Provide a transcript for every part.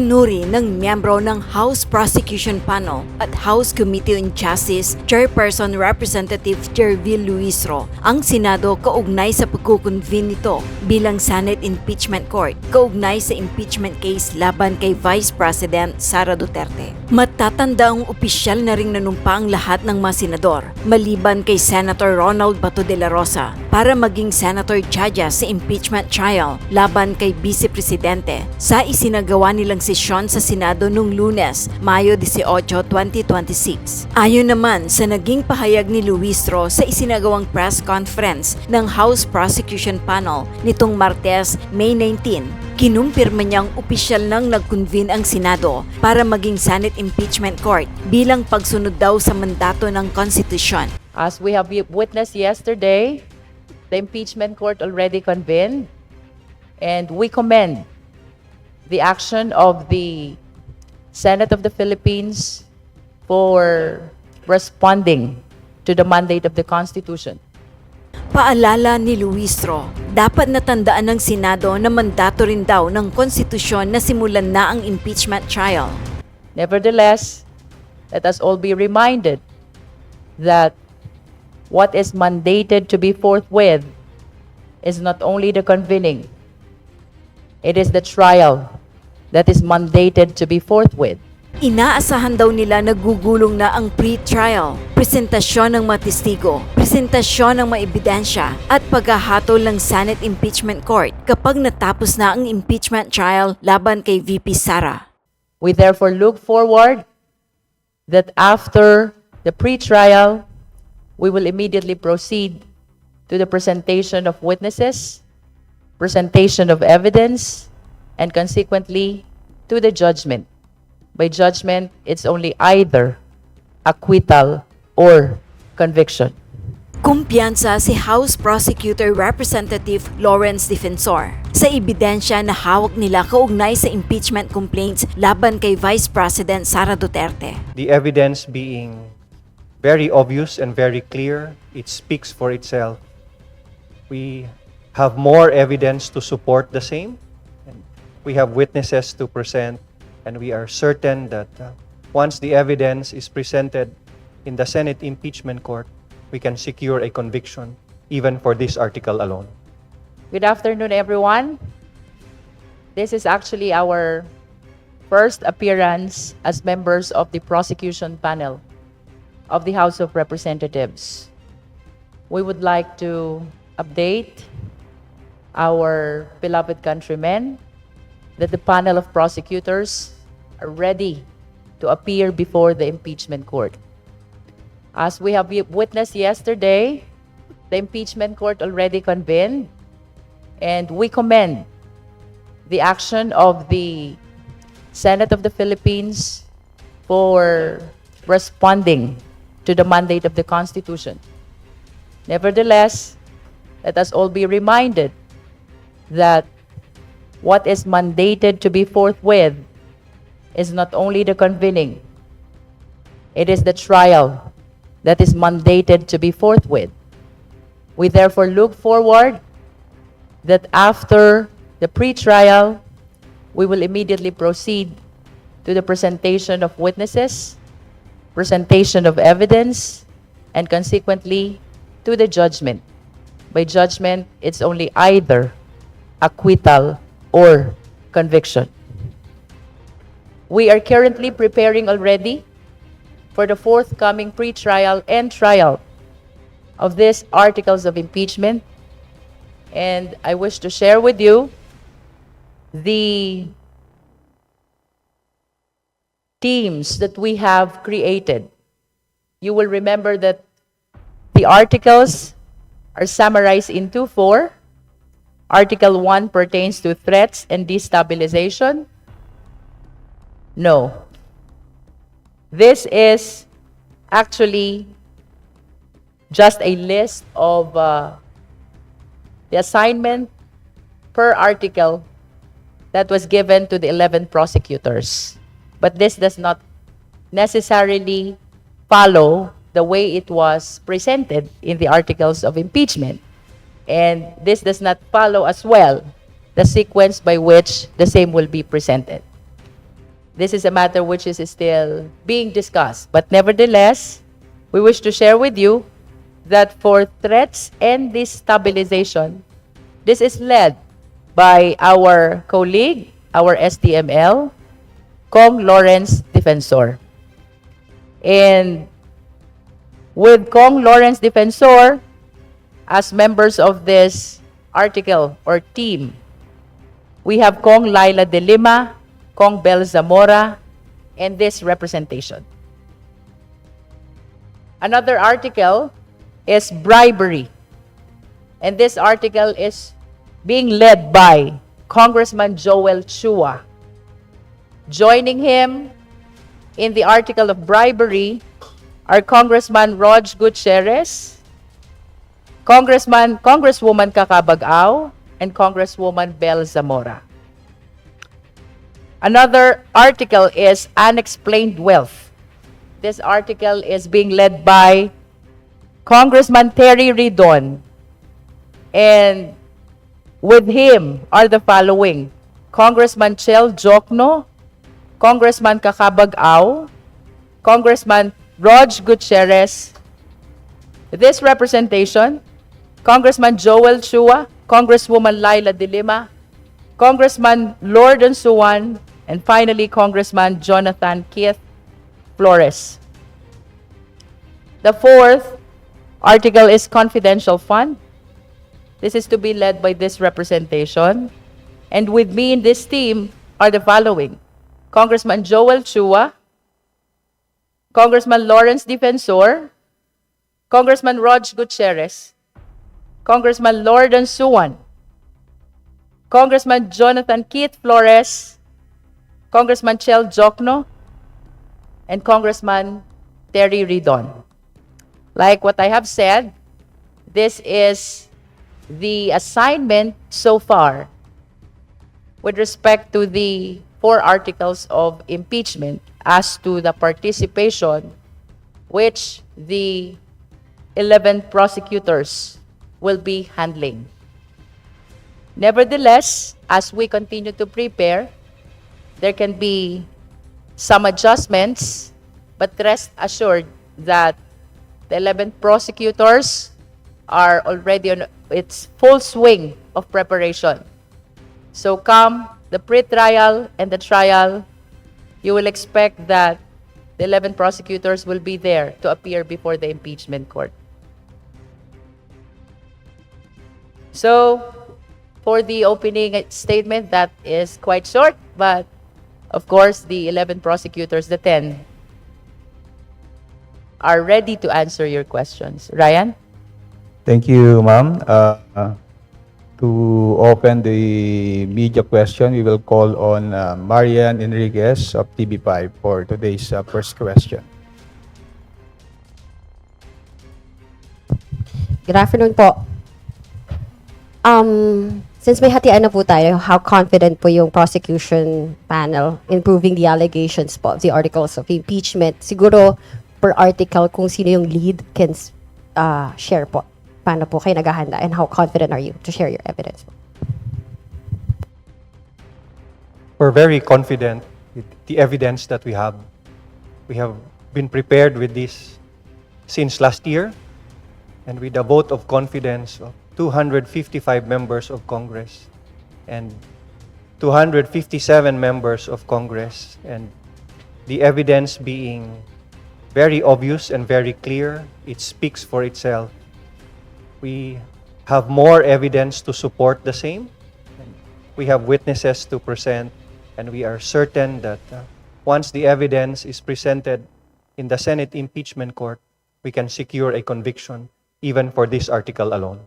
Isinuri ng miyembro ng House Prosecution Panel at House Committee on Justice Chairperson Representative Jervil Luisro ang Senado kaugnay sa pagkukonvene nito bilang Senate Impeachment Court kaugnay sa impeachment case laban kay Vice President Sara Duterte. Matatanda ang opisyal na ring nanumpa ang lahat ng mga senador maliban kay Senator Ronald Bato de la Rosa para maging senator judges sa impeachment trial laban kay Vice Presidente sa isinagawa nilang sesyon sa Senado noong Lunes, Mayo 18, 2026. Ayon naman sa naging pahayag ni Luisro sa isinagawang press conference ng House Prosecution Panel nitong Martes, May 19, kinumpirma niyang opisyal nang nag-convene ang Senado para maging Senate Impeachment Court bilang pagsunod daw sa mandato ng konstitusyon. As we have witnessed yesterday, the impeachment court already convened, and we commend the action of the Senate of the Philippines for responding to the mandate of the Constitution. Paalala ni Luisro, dapat natandaan ng Senado na mandato rin daw ng konstitusyon na simulan na ang impeachment trial. Nevertheless, let us all be reminded that what is mandated to be forthwith is not only the convening, it is the trial that is mandated to be forthwith. Inaasahan daw nila na gugulong na ang pre-trial, presentasyon ng mga testigo, presentasyon ng mga ebidensya at paghahatol ng Senate Impeachment Court kapag natapos na ang impeachment trial laban kay VP Sara. We therefore look forward that after the pre-trial, we will immediately proceed to the presentation of witnesses, presentation of evidence, and consequently to the judgment. By judgment, it's only either acquittal or conviction. Kumpiyansa si House Prosecutor Representative Lawrence Defensor sa ebidensya na hawak nila kaugnay sa impeachment complaints laban kay Vice President Sara Duterte. The evidence being very obvious and very clear, it speaks for itself. We have more evidence to support the same. We have witnesses to present, and we are certain that once the evidence is presented in the Senate Impeachment Court, we can secure a conviction even for this article alone. Good afternoon, everyone. This is actually our first appearance as members of the prosecution panel of the House of Representatives. We would like to update our beloved countrymen that the panel of prosecutors are ready to appear before the impeachment court. As we have witnessed yesterday, the impeachment court already convened, and we commend the action of the Senate of the Philippines for responding to the mandate of the Constitution. Nevertheless, let us all be reminded that what is mandated to be forthwith is not only the convening, it is the trial that is mandated to be forthwith. We therefore look forward that after the pre-trial, we will immediately proceed to the presentation of witnesses, presentation of evidence, and consequently to the judgment. By judgment, it's only either acquittal or conviction. We are currently preparing already for the forthcoming pre-trial and trial of these articles of impeachment, and I wish to share with you the teams that we have created. You will remember that the articles are summarized into 4. Article 1 pertains to threats and destabilization. No. This is actually just a list of the assignment per article that was given to the 11 prosecutors. But this does not necessarily follow the way it was presented in the articles of impeachment. And this does not follow as well the sequence by which the same will be presented. this is a matter which is still being discussed. But nevertheless, we wish to share with you that for threats and destabilization, this is led by our colleague, our STML, Kong Lawrence Defensor. And with Kong Lawrence Defensor as members of this article or team, we have Kong Laila de Lima, Kong Bel Zamora, and this representation. Another article is bribery. And this article is being led by Congressman Joel Chua. Joining him in the article of bribery are Congressman Rog Gutierrez, Congresswoman Kakabag-Aw, and Congresswoman Bel Zamora. Another article is unexplained wealth. This article is being led by Congressman Terry Ridon, and with him are the following: Congressman Chel Jokno, Congressman Kakabag-Aw, Congressman Rog Gutierrez. This representation, Congressman Joel Chua, Congresswoman Laila de Lima, Congressman Lord Suwan, and finally, Congressman Jonathan Keith Flores. The fourth article is confidential fund. This is to be led by this representation. And with me in this team are the following: Congressman Joel Chua, Congressman Lawrence Defensor, Congressman Rog Gutierrez, Congressman Lord Suwan, Congressman Jonathan Keith Flores, Congressman Chel Jokno, and Congressman Terry Ridon. Like what I have said, this is the assignment so far with respect to the 4 articles of impeachment as to the participation which the 11 prosecutors will be handling. Nevertheless, as we continue to prepare, there can be some adjustments, but rest assured that the 11 prosecutors are already on its full swing of preparation. So come the pre-trial and the trial, you will expect that the 11 prosecutors will be there to appear before the impeachment court. So, for the opening statement, that is quite short, but of course, the 11 prosecutors, the 10, are ready to answer your questions. Ryan? Thank you, ma'am. To open the media question, we will call on Marian Enriquez of TV5 for today's first question. Good afternoon po. Since may hatian na po tayo, how confident po yung prosecution panel in proving the allegations po of the articles of impeachment? Siguro per article kung sino yung lead can share po. Paano po kayo naghahanda and how confident are you to share your evidence? We're very confident with the evidence that we have. We have been prepared with this since last year, and with a vote of confidence of 255 members of Congress and 257 members of Congress, and the evidence being very obvious and very clear, it speaks for itself. We have more evidence to support the same. We have witnesses to present, and we are certain that once the evidence is presented in the Senate impeachment court, we can secure a conviction even for this article alone.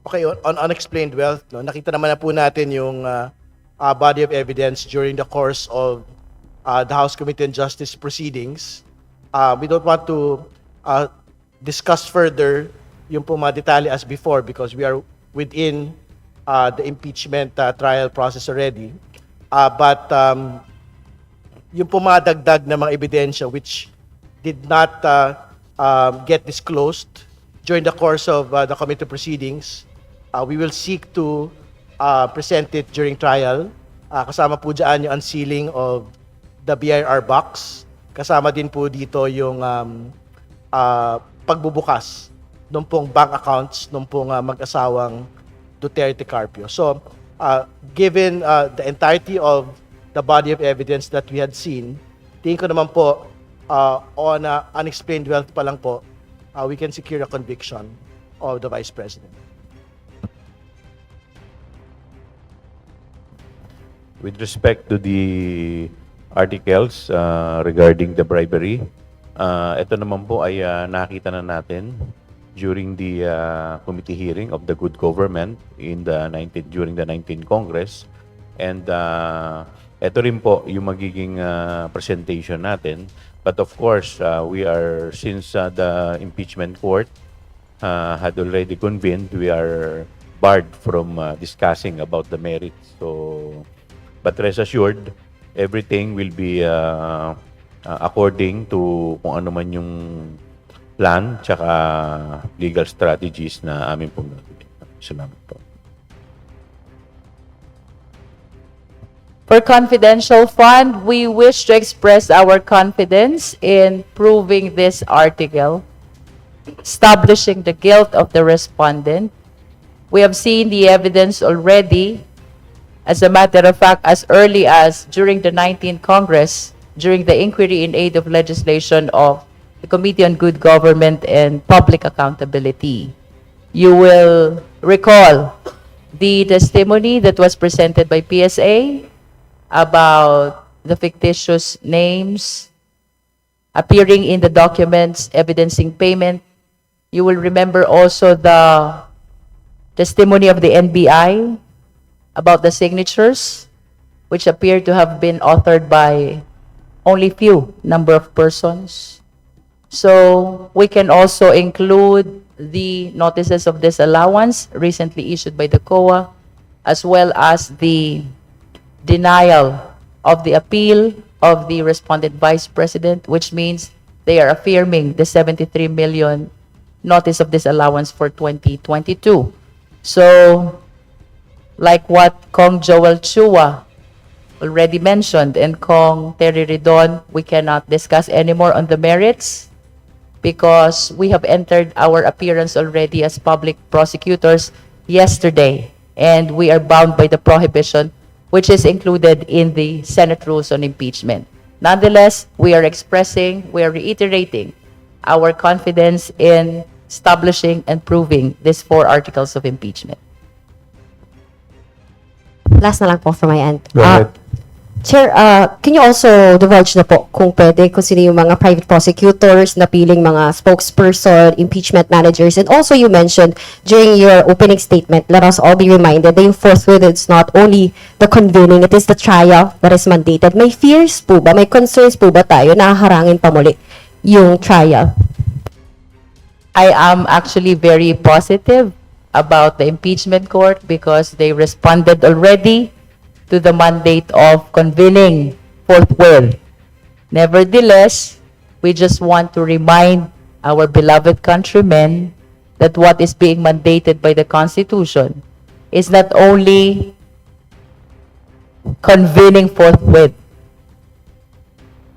Okay, on unexplained wealth, no, nakita naman na po natin yung body of evidence during the course of the House Committee on Justice proceedings. We don't want to discuss further yung po mga detalye as before because we are within the impeachment trial process already. But yung po mga dagdag na mga ebidensya which did not get disclosed during the course of the committee proceedings, we will seek to presented during trial. Kasama po dyan yung unsealing of the BIR box. Kasama din po dito yung pagbubukas nung pong bank accounts nung pong mag-asawang Duterte Carpio. So, given the entirety of the body of evidence that we had seen, tingin ko naman po, on unexplained wealth pa lang po, we can secure a conviction of the Vice President. With respect to the articles regarding the bribery, ito naman po ay nakita na natin during the committee hearing of the good government during the 19th Congress. And ito rin po yung magiging presentation natin. But of course, since the impeachment court had already convened, we are barred from discussing about the merits. But rest assured, everything will be according to kung ano man yung plan tsaka legal strategies na amin pong nagawin. Salamat po. For confidential fund, we wish to express our confidence in proving this article, establishing the guilt of the respondent. We have seen the evidence already. As a matter of fact, as early as during the 19th Congress, during the inquiry in aid of legislation of the Committee on Good Government and Public Accountability. You will recall the testimony that was presented by PSA about the fictitious names appearing in the documents evidencing payment. You will remember also the testimony of the NBI about the signatures, which appear to have been authored by only few number of persons. So we can also include the notices of disallowance recently issued by the COA, as well as the denial of the appeal of the respondent vice president, which means they are affirming the 73 million notice of disallowance for 2022. So, like what Kong Joel Chua already mentioned and Kong Terry Ridon, we cannot discuss anymore on the merits because we have entered our appearance already as public prosecutors yesterday, and we are bound by the prohibition which is included in the Senate rules on impeachment. Nonetheless, we are reiterating our confidence in establishing and proving these 4 articles of impeachment. Last na lang po from my end. Go ahead. Chair, can you also divulge na po kung pwede kung sino yung mga private prosecutors, napiling mga spokesperson, impeachment managers, and also you mentioned during your opening statement, let us all be reminded that yung forthwith, it's not only the convening, it is the trial that is mandated. May fears po ba, may concerns po ba tayo na harangin pa muli yung trial? I am actually very positive about the impeachment court because they responded already to the mandate of convening forthwith. Nevertheless, we just want to remind our beloved countrymen that what is being mandated by the Constitution is not only convening forthwith.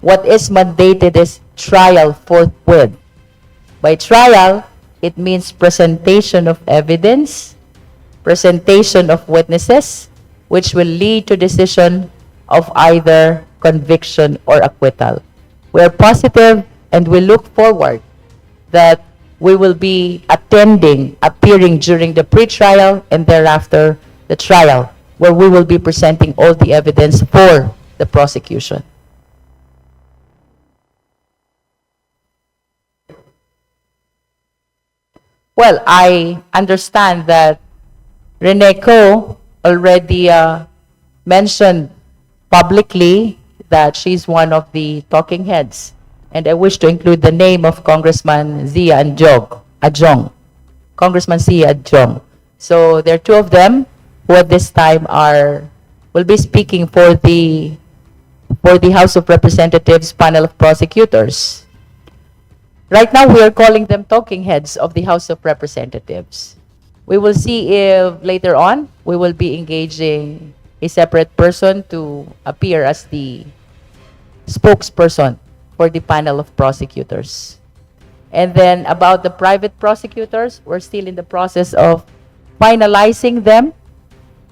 What is mandated is trial forthwith. By trial, it means presentation of evidence, presentation of witnesses, which will lead to decision of either conviction or acquittal. We are positive and we look forward that we will be appearing during the pre-trial and thereafter the trial, where we will be presenting all the evidence for the prosecution. Well, I understand that Rene Co already mentioned publicly that she's one of the talking heads. And I wish to include the name of Congressman Zia Adjong. Congressman Zia Adjong. So there are 2 of them who at this time will be speaking for the House of Representatives panel of prosecutors. Right now, we are calling them talking heads of the House of Representatives. We will see if later on we will be engaging a separate person to appear as the spokesperson for the panel of prosecutors. And then about the private prosecutors, we're still in the process of finalizing them.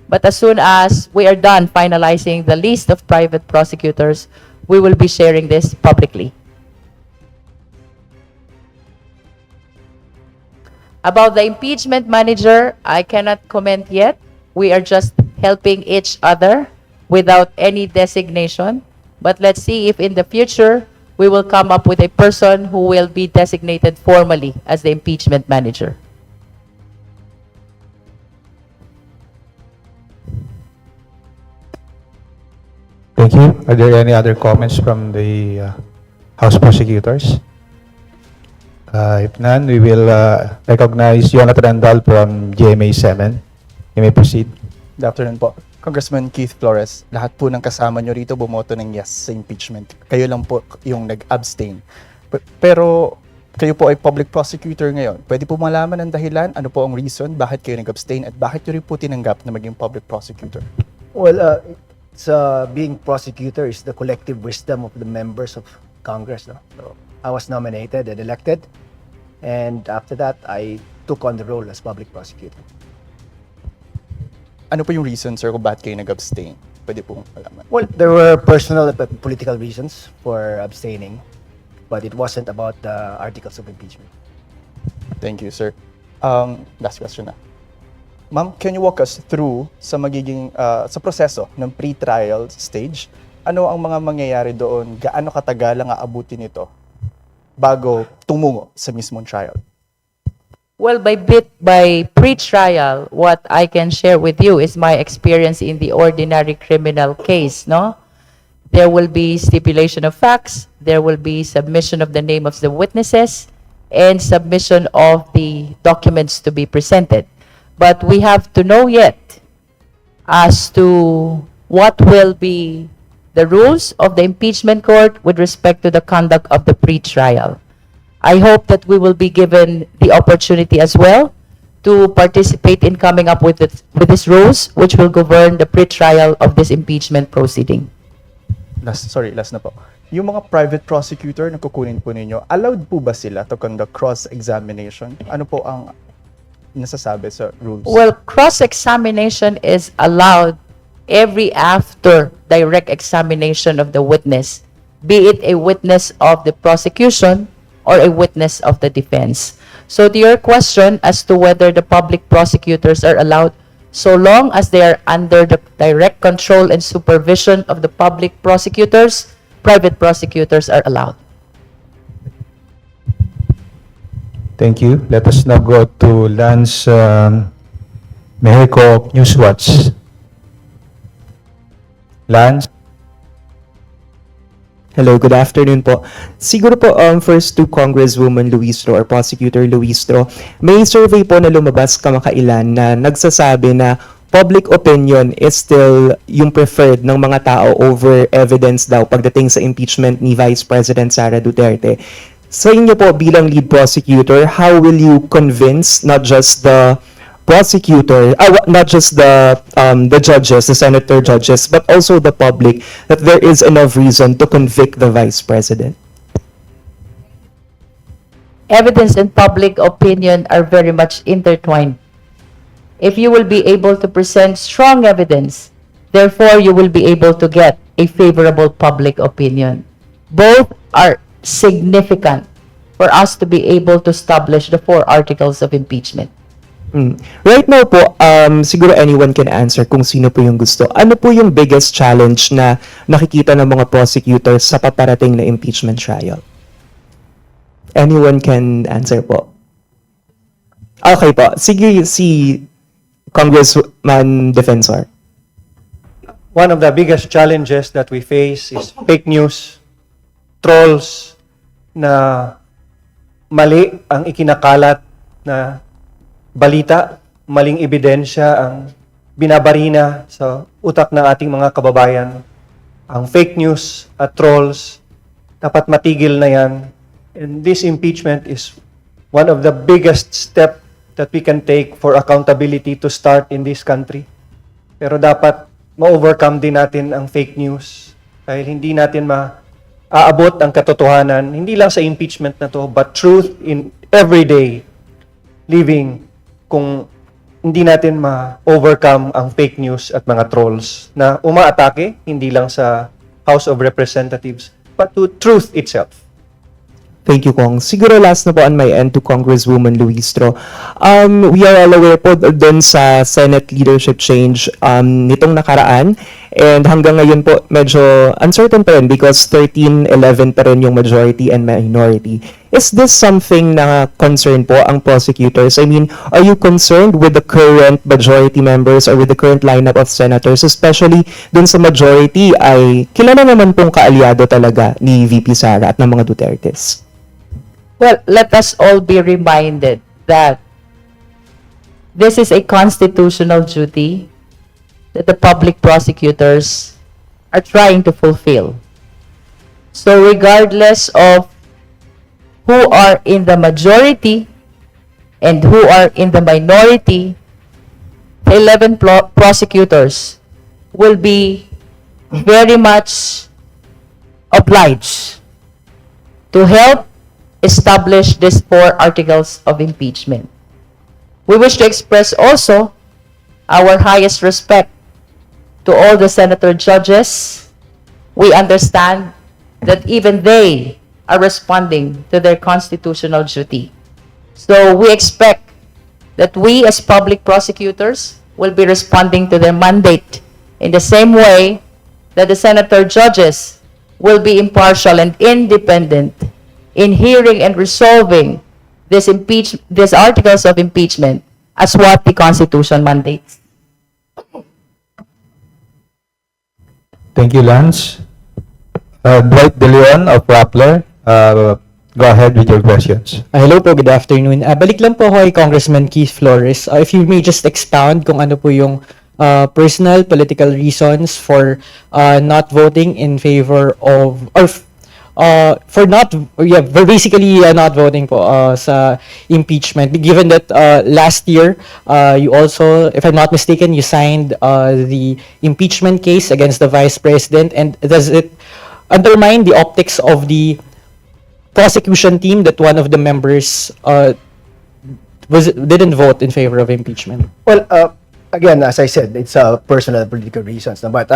But as soon as we are done finalizing the list of private prosecutors, we will be sharing this publicly. About the impeachment manager, I cannot comment yet. We are just helping each other without any designation. But let's see if in the future, we will come up with a person who will be designated formally as the impeachment manager. Thank you. Are there any other comments from the House prosecutors? If none, we will recognize Jonathan Andal from GMA7. You may proceed. Good afternoon po. Congressman Keith Flores, lahat po ng kasama nyo rito bumoto ng yes sa impeachment. Kayo lang po yung nag-abstain. Pero kayo po ay public prosecutor ngayon. Pwede po malaman ang dahilan, ano po ang reason, bakit kayo nag-abstain at bakit nyo rin po tinanggap na maging public prosecutor? Well, being prosecutor is the collective wisdom of the members of Congress. No? So I was nominated and elected, and after that, I took on the role as public prosecutor. Ano po yung reason, sir, kung bakit kayo nag-abstain? Pwede po malaman. Well, there were personal and political reasons for abstaining, but it wasn't about the articles of impeachment. Thank you, sir. Last question na. Ma'am, can you walk us through sa magiging sa proseso ng pre-trial stage? Ano ang mga mangyayari doon? Gaano katagal ang aabutin nito bago tumungo sa mismong trial? Well, by pre-trial, what I can share with you is my experience in the ordinary criminal case, no? There will be stipulation of facts, there will be submission of the name of the witnesses, and submission of the documents to be presented. But we have to know yet as to what will be the rules of the impeachment court with respect to the conduct of the pre-trial. I hope that we will be given the opportunity as well to participate in coming up with these rules which will govern the pre-trial of this impeachment proceeding. Last na po. Yung mga private prosecutor na kukunin po ninyo, allowed po ba sila to conduct cross-examination? Ano po ang nasasabi sa rules? Well, cross-examination is allowed every after direct examination of the witness, be it a witness of the prosecution or a witness of the defense. So to your question as to whether the public prosecutors are allowed, so long as they are under the direct control and supervision of the public prosecutors, private prosecutors are allowed. Thank you. Let us now go to Lance Mexico of Newswatch. Lance? Hello, good afternoon po. Siguro po first to Congresswoman Luistro or Prosecutor Luistro, may survey po na lumabas kamakailan na nagsasabi na public opinion is still yung preferred ng mga tao over evidence daw pagdating sa impeachment ni Vice President Sara Duterte. Sa inyo po bilang lead prosecutor, how will you convince not just the prosecutor, not just the judges, the senator judges, but also the public that there is enough reason to convict the Vice President? Evidence and public opinion are very much intertwined. If you will be able to present strong evidence, therefore you will be able to get a favorable public opinion. Both are significant for us to be able to establish the 4 articles of impeachment. Right now po, siguro anyone can answer kung sino po yung gusto. Ano po yung biggest challenge na nakikita ng mga prosecutors sa paparating na impeachment trial? Anyone can answer po. Okay po. Sige, si Congressman Defensor. One of the biggest challenges that we face is fake news, trolls na mali ang ikinakalat na balita, maling ebidensya ang binabarina sa utak ng ating mga kababayan. Ang fake news at trolls, dapat matigil na yan. And this impeachment is one of the biggest step that we can take for accountability to start in this country. Pero dapat ma-overcome din natin ang fake news dahil hindi natin maaabot ang katotohanan, hindi lang sa impeachment na to, but truth in everyday living kung hindi natin ma-overcome ang fake news at mga trolls na umaatake hindi lang sa House of Representatives but to truth itself. Thank you, Kong. Siguro last na po on my end to Congresswoman Luistro. We are all aware po dun sa Senate leadership change nitong nakaraan, and hanggang ngayon po medyo uncertain pa rin because 13-11 pa rin yung majority and minority. Is this something na concern po ang prosecutors? I mean, are you concerned with the current majority members or with the current lineup of senators, especially dun sa majority ay kilala naman pong kaalyado talaga ni VP Sara at ng mga Dutertes? Well, let us all be reminded that this is a constitutional duty that the public prosecutors are trying to fulfill. So regardless of who are in the majority and who are in the minority, the 11 prosecutors will be very much obliged to help establish these 4 articles of impeachment. We wish to express also our highest respect to all the senator judges. We understand that even they are responding to their constitutional duty. So we expect that we as public prosecutors will be responding to their mandate in the same way that the senator judges will be impartial and independent in hearing and resolving these articles of impeachment as what the Constitution mandates. Thank you, Lance. Dwight De Leon of Rappler, go ahead with your questions. Hello po, good afternoon. Balik lang po ako kay Congressman Keith Flores. If you may just expound kung ano po yung personal political reasons for not voting in favor of, or for not, basically not voting po sa impeachment. Given that last year, you also, if I'm not mistaken, you signed the impeachment case against the Vice President, and does it undermine the optics of the prosecution team that one of the members didn't vote in favor of impeachment? Well, again, as I said, it's personal political reasons. But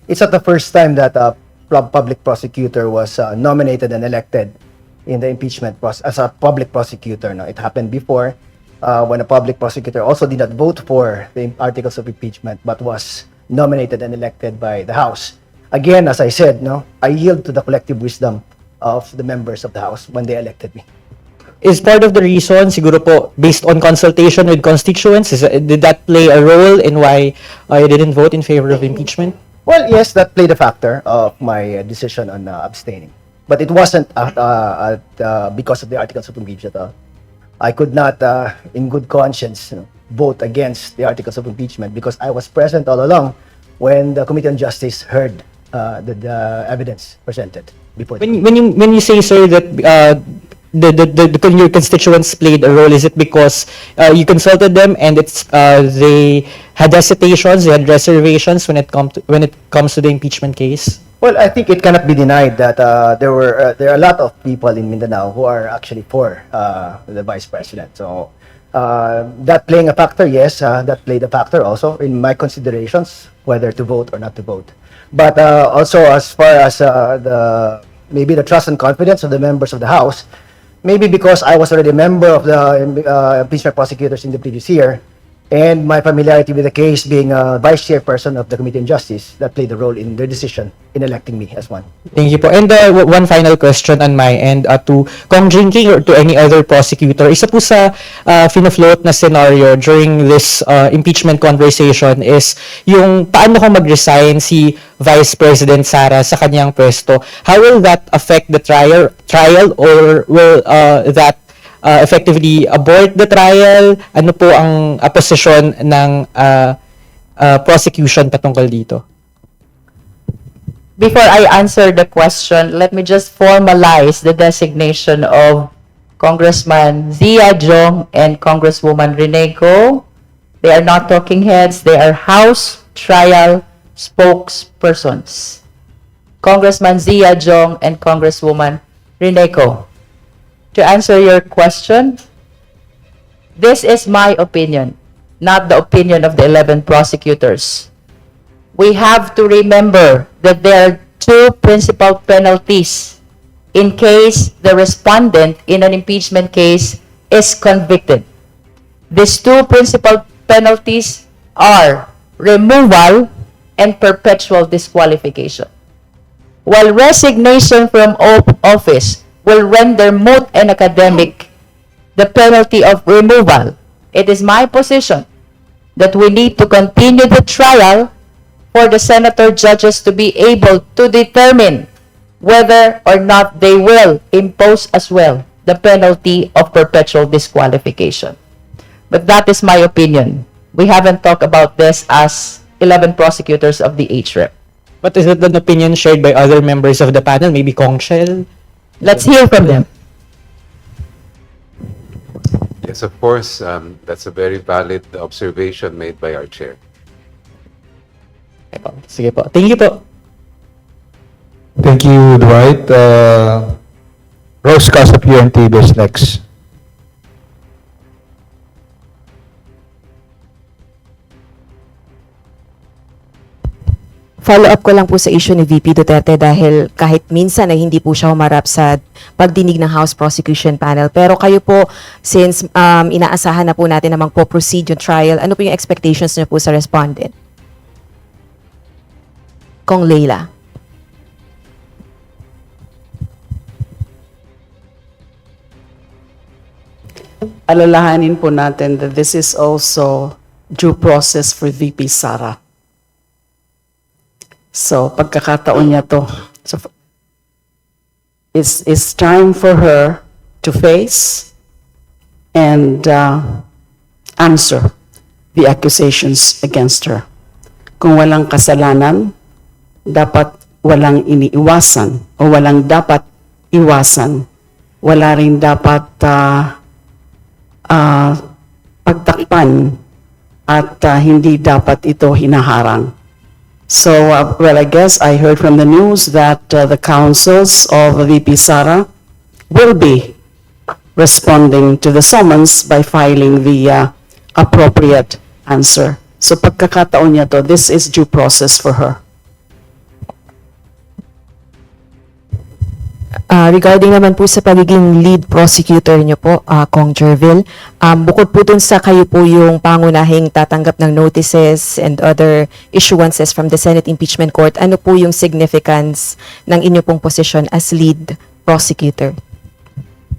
it's not the first time that a public prosecutor was nominated and elected in the impeachment process as a public prosecutor. No, it happened before when a public prosecutor also did not vote for the articles of impeachment but was nominated and elected by the House. Again, as I said, no, I yield to the collective wisdom of the members of the House when they elected me. Is part of the reason, siguro po, based on consultation with constituents, did that play a role in why you didn't vote in favor of impeachment? Well, yes, that played a factor of my decision on abstaining. But it wasn't because of the articles of impeachment. I could not, in good conscience, vote against the articles of impeachment because I was present all along when the Committee on Justice heard the evidence presented before. When you say, sir, that your constituents played a role, is it because you consulted them and they had hesitations, they had reservations when it comes to the impeachment case? Well, I think it cannot be denied that there are a lot of people in Mindanao who are actually for the Vice President. So that playing a factor, yes, that played a factor also in my considerations whether to vote or not to vote. But also as far as maybe the trust and confidence of the members of the House, maybe because I was already a member of the impeachment prosecutors in the previous year, and my familiarity with the case being a vice chairperson of the Committee on Justice, that played a role in their decision in electing me as one. Thank you po. And one final question on my end to Kong Jinking or to any other prosecutor. Isa po sa fina-float na scenario during this impeachment conversation is yung paano kung mag-resign si Vice President Sara sa kanyang pwesto. How will that affect the trial or will that effectively abort the trial? Ano po ang posisyon ng prosecution patungkol dito? Before I answer the question, let me just formalize the designation of Congressman Zia Jong and Congresswoman Rene Go. They are not talking heads, they are House trial spokespersons. Congressman Zia Jong and Congresswoman Rene Go. To answer your question, this is my opinion, not the opinion of the 11 prosecutors. We have to remember that there are two principal penalties in case the respondent in an impeachment case is convicted. These two principal penalties are removal and perpetual disqualification. While resignation from office will render moot and academic the penalty of removal, it is my position that we need to continue the trial for the senator judges to be able to determine whether or not they will impose as well the penalty of perpetual disqualification. But that is my opinion. We haven't talked about this as 11 prosecutors of the HREP. But is it an opinion shared by other members of the panel, maybe Kong Shell? Let's hear from them. Yes, of course. That's a very valid observation made by our chair. Okay po. Sige po. Thank you po. Thank you, Dwight. Rose Casap, UNTV is next. Follow-up ko lang po sa issue ni VP Duterte dahil kahit minsan ay hindi po siya humarap sa pagdinig ng House Prosecution Panel. Pero kayo po, since inaasahan na po natin na magpo-proceed yung trial, ano po yung expectations niyo po sa respondent? Kong Leila. Alalahanin po natin that this is also due process for VP Sara. So, pagkakataon niya to. So, it's time for her to face and answer the accusations against her. Kung walang kasalanan, dapat walang iniiwasan o walang dapat iwasan. Wala rin dapat pagtakpan at hindi dapat ito hinaharang. So, well, I guess I heard from the news that the councils of VP Sara will be responding to the summons by filing the appropriate answer. So, pagkakataon niya to, this is due process for her. Regarding naman po sa pagiging lead prosecutor niyo po, Kong Jervil, bukod po dun sa kayo po yung pangunahing tatanggap ng notices and other issuances from the Senate Impeachment Court, ano po yung significance ng inyo pong posisyon as lead prosecutor?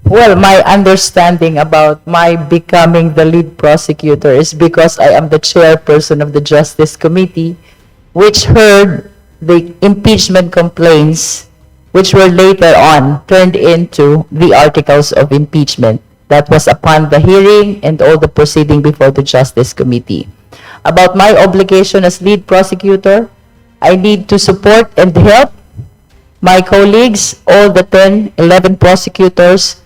Well, my understanding about my becoming the lead prosecutor is because I am the chairperson of the Justice Committee, which heard the impeachment complaints which were later on turned into the articles of impeachment. That was upon the hearing and all the proceeding before the Justice Committee. About my obligation as lead prosecutor, I need to support and help my colleagues, all the 11 prosecutors,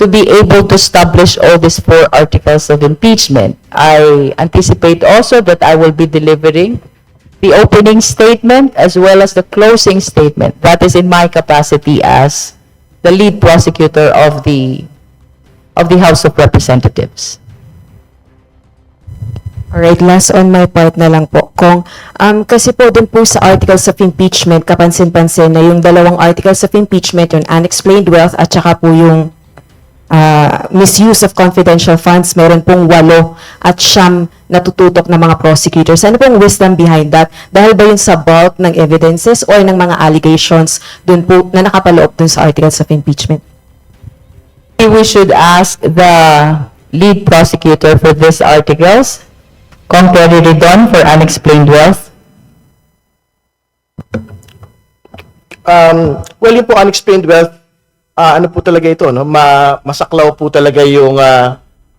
to be able to establish all these 4 articles of impeachment. I anticipate also that I will be delivering the opening statement as well as the closing statement. That is in my capacity as the lead prosecutor of the House of Representatives. Alright, last on my part na lang po, Kong. Kasi po dun po sa articles of impeachment, kapansin-pansin na yung dalawang articles of impeachment, yung unexplained wealth at saka po yung misuse of confidential funds, meron pong 8 at 9 natututok na mga prosecutors. Ano pong wisdom behind that? Dahil ba yun sa bulk ng evidences or ng mga allegations dun po na nakapaloob dun sa articles of impeachment? We should ask the lead prosecutor for these articles, Kong Terry Ridon for unexplained wealth. Well, yung po unexplained wealth, ano po talaga ito, no? Masaklaw po talaga yung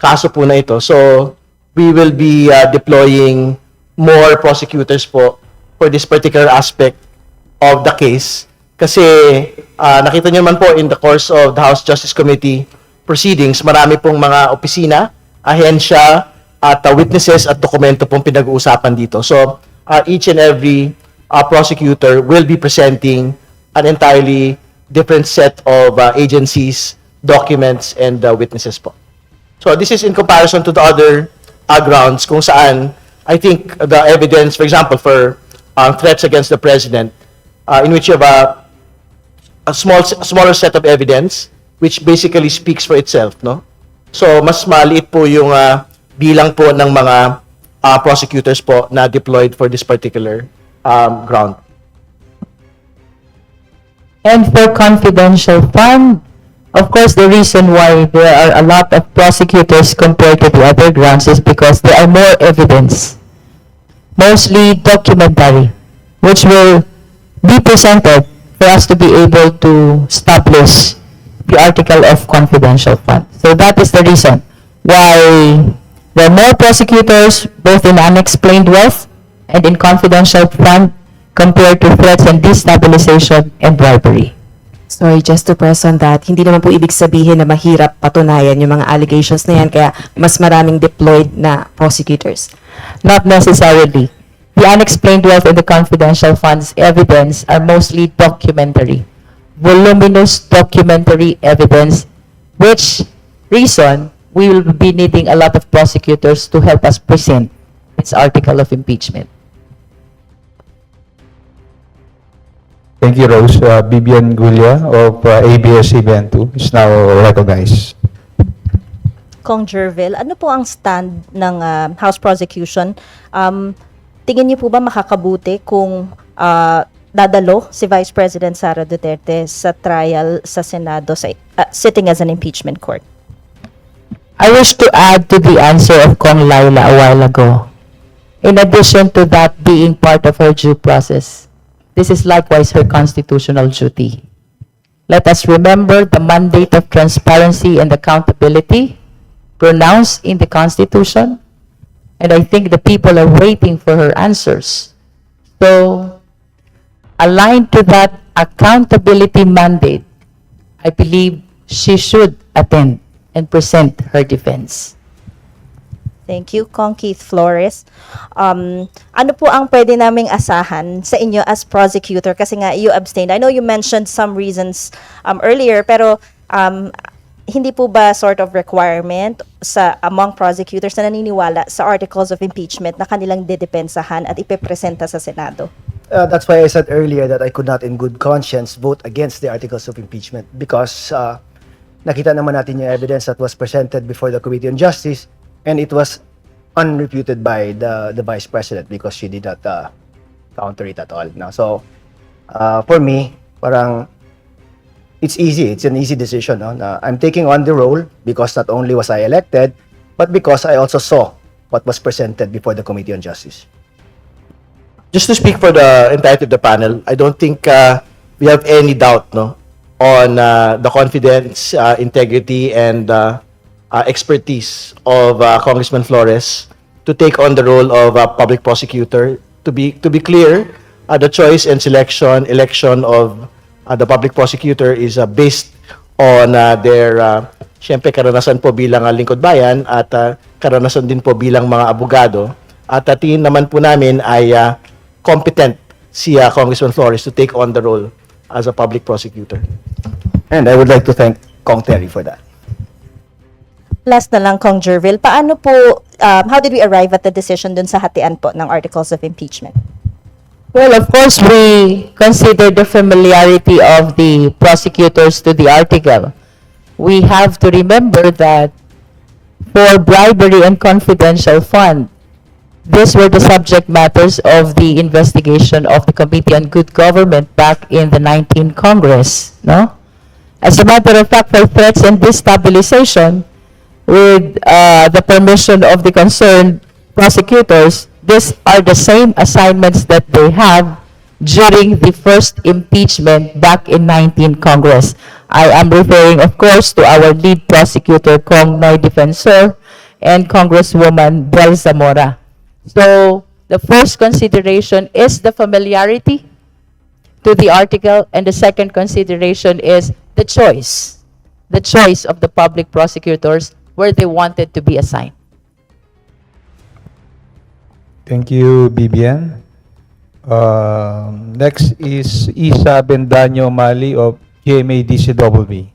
kaso po na ito. So, we will be deploying more prosecutors po for this particular aspect of the case. Kasi nakita niyo naman po in the course of the House Justice Committee proceedings, marami pong mga opisina, ahensya, at witnesses at dokumento pong pinag-uusapan dito. So, each and every prosecutor will be presenting an entirely different set of agencies, documents, and witnesses po. So, this is in comparison to the other grounds kung saan I think the evidence, for example, for threats against the president, in which you have a smaller set of evidence, which basically speaks for itself, no? So, mas maliit po yung bilang po ng mga prosecutors po na deployed for this particular ground. And for confidential fund, of course, the reason why there are a lot of prosecutors compared to the other grounds is because there are more evidence, mostly documentary, which will be presented for us to be able to establish the article of confidential fund. So that is the reason why there are more prosecutors both in unexplained wealth and in confidential fund compared to threats and destabilization and bribery. Sorry, just to press on that, hindi naman po ibig sabihin na mahirap patunayan yung mga allegations na yan, kaya mas maraming deployed na prosecutors. Not necessarily. The unexplained wealth and the confidential funds evidence are mostly documentary, voluminous documentary evidence, which reason we will be needing a lot of prosecutors to help us present this article of impeachment. Thank you, Rose. Bibian Gulia of ABS-CBN2 is now recognized. Kong Jervil, ano po ang stand ng House Prosecution? Tingin niyo po ba makakabuti kung dadalo si Vice President Sara Duterte sa trial sa Senado sitting as an impeachment court? I wish to add to the answer of Kong Laila a while ago. In addition to that being part of her due process, this is likewise her constitutional duty. Let us remember the mandate of transparency and accountability pronounced in the Constitution, and I think the people are waiting for her answers. So, aligned to that accountability mandate, I believe she should attend and present her defense. Thank you, Kong Keith Flores. Ano po ang pwede naming asahan sa inyo as prosecutor? Kasi nga, you abstained. I know you mentioned some reasons earlier, pero hindi po ba sort of requirement sa among prosecutors na naniniwala sa articles of impeachment na kanilang didepensahan at ipepresenta sa Senado? That's why I said earlier that I could not in good conscience vote against the articles of impeachment because nakita naman natin yung evidence that was presented before the Committee on Justice and it was unrefuted by the Vice President because she did not counter it at all. No? So, for me, parang it's easy. It's an easy decision. No? I'm taking on the role because not only was I elected, but because I also saw what was presented before the Committee on Justice. Just to speak for the entirety of the panel, I don't think we have any doubt on the confidence, integrity, and expertise of Congressman Flores to take on the role of a public prosecutor. To be clear, the choice and election of the public prosecutor is based on their syempre karanasan po bilang lingkod bayan at karanasan din po bilang mga abogado. At tingin naman po namin ay competent si Congressman Flores to take on the role as a public prosecutor. And I would like to thank Kong Terry for that. Last na lang, Kong Jervil, paano po, how did we arrive at the decision dun sa hatian po ng articles of impeachment? Well, of course, we consider the familiarity of the prosecutors to the article. We have to remember that for bribery and confidential fund, these were the subject matters of the investigation of the Committee on Good Government back in the 19th Congress, no? As a matter of fact, for threats and destabilization, with the permission of the concerned prosecutors, these are the same assignments that they have during the first impeachment back in 19th Congress. I am referring, of course, to our lead prosecutor, Kong Noy Defensor, and Congresswoman Bel Zamora. So, the first consideration is the familiarity to the article, and the second consideration is the choice the choice of the public prosecutors where they wanted to be assigned. Thank you, BBN. Next is Isa Bendaño Mali of GMA DCWB.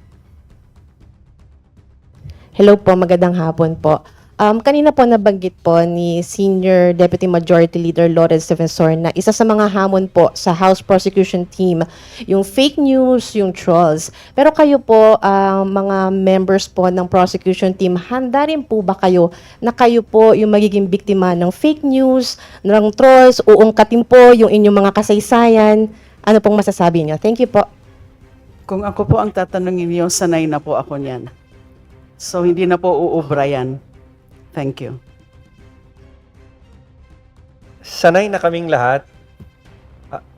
Hello po, magandang hapon po. Kanina po nabanggit po ni Senior Deputy Majority Leader Lawrence Defensor na isa sa mga hamon po sa House Prosecution Team, yung fake news, yung trolls. Pero kayo po, mga members po ng prosecution team, handa rin po ba kayo na kayo po yung magiging biktima ng fake news, ng trolls, uungkatin po yung inyong mga kasaysayan? Ano pong masasabi niyo? Thank you po. Kung ako po ang tatanungin niyo, sanay na po ako niyan. So, hindi na po uubra yan. Thank you. Sanay na kaming lahat.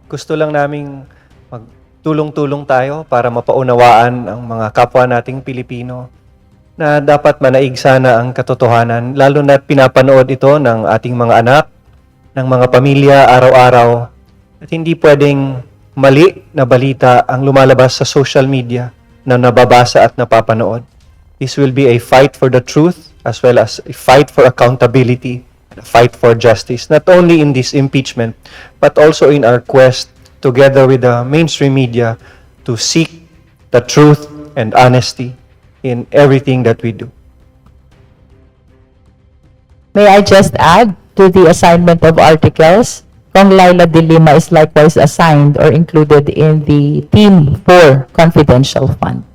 Gusto lang naming magtulong-tulong tayo para mapaunawaan ang mga kapwa nating Pilipino na dapat manaig sana ang katotohanan, lalo na pinapanood ito ng ating mga anak, ng mga pamilya araw-araw. At hindi pwedeng mali na balita ang lumalabas sa social media na nababasa at napapanood. This will be a fight for the truth as well as a fight for accountability, a fight for justice, not only in this impeachment, but also in our quest, together with the mainstream media, to seek the truth and honesty in everything that we do. May I just add to the assignment of articles? Kong Laila de Lima is likewise assigned or included in the Team 4 Confidential Fund.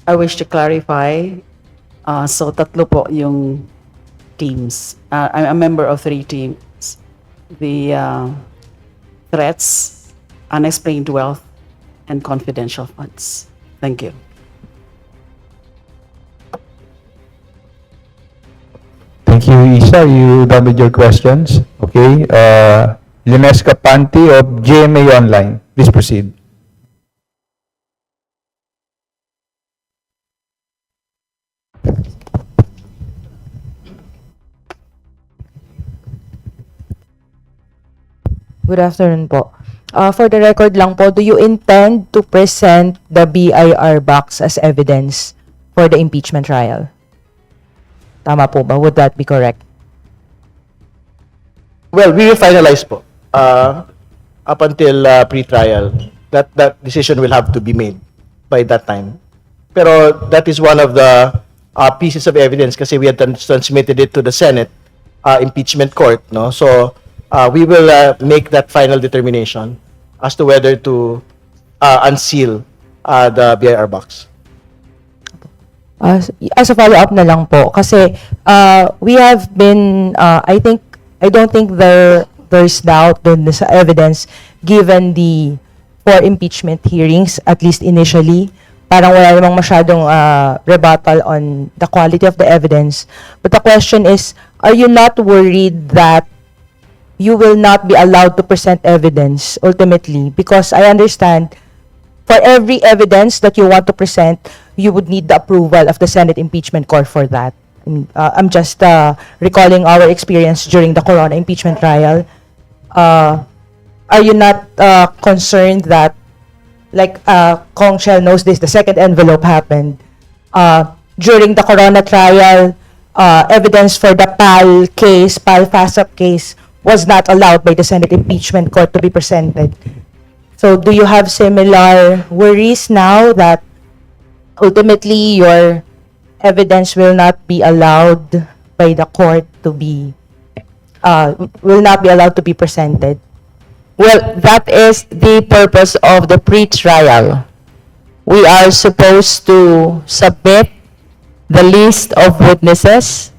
I wish to clarify. So, tatlo po yung teams. I'm a member of 3 teams. The threats, unexplained wealth, and confidential funds. Thank you. Thank you, Isa. You done with your questions? Okay. Lines Capanti of GMA Online. Please proceed. Good afternoon po. For the record lang po, do you intend to present the BIR box as evidence for the impeachment trial? Tama po ba? Would that be correct? Well, we will finalize po. Up until pre-trial, that decision will have to be made by that time. Pero that is one of the pieces of evidence kasi we had transmitted it to the Senate impeachment court, no? So we will make that final determination as to whether to unseal the BIR box. As a follow-up na lang po, kasi we have been, I don't think there's doubt dun sa evidence given the 4 impeachment hearings, at least initially. Parang wala namang masyadong rebuttal on the quality of the evidence. But the question is, are you not worried that you will not be allowed to present evidence ultimately? Because I understand for every evidence that you want to present, you would need the approval of the Senate Impeachment Court for that. I'm just recalling our experience during the Corona impeachment trial. Are you not concerned that, like Kong Shell knows this, the second envelope happened during the Corona trial, evidence for the PAL case, PAL FASAP case, was not allowed by the Senate Impeachment Court to be presented. So do you have similar worries now that ultimately your evidence will not be allowed by the court to be presented? Well, that is the purpose of the pre-trial. We are supposed to submit the list of witnesses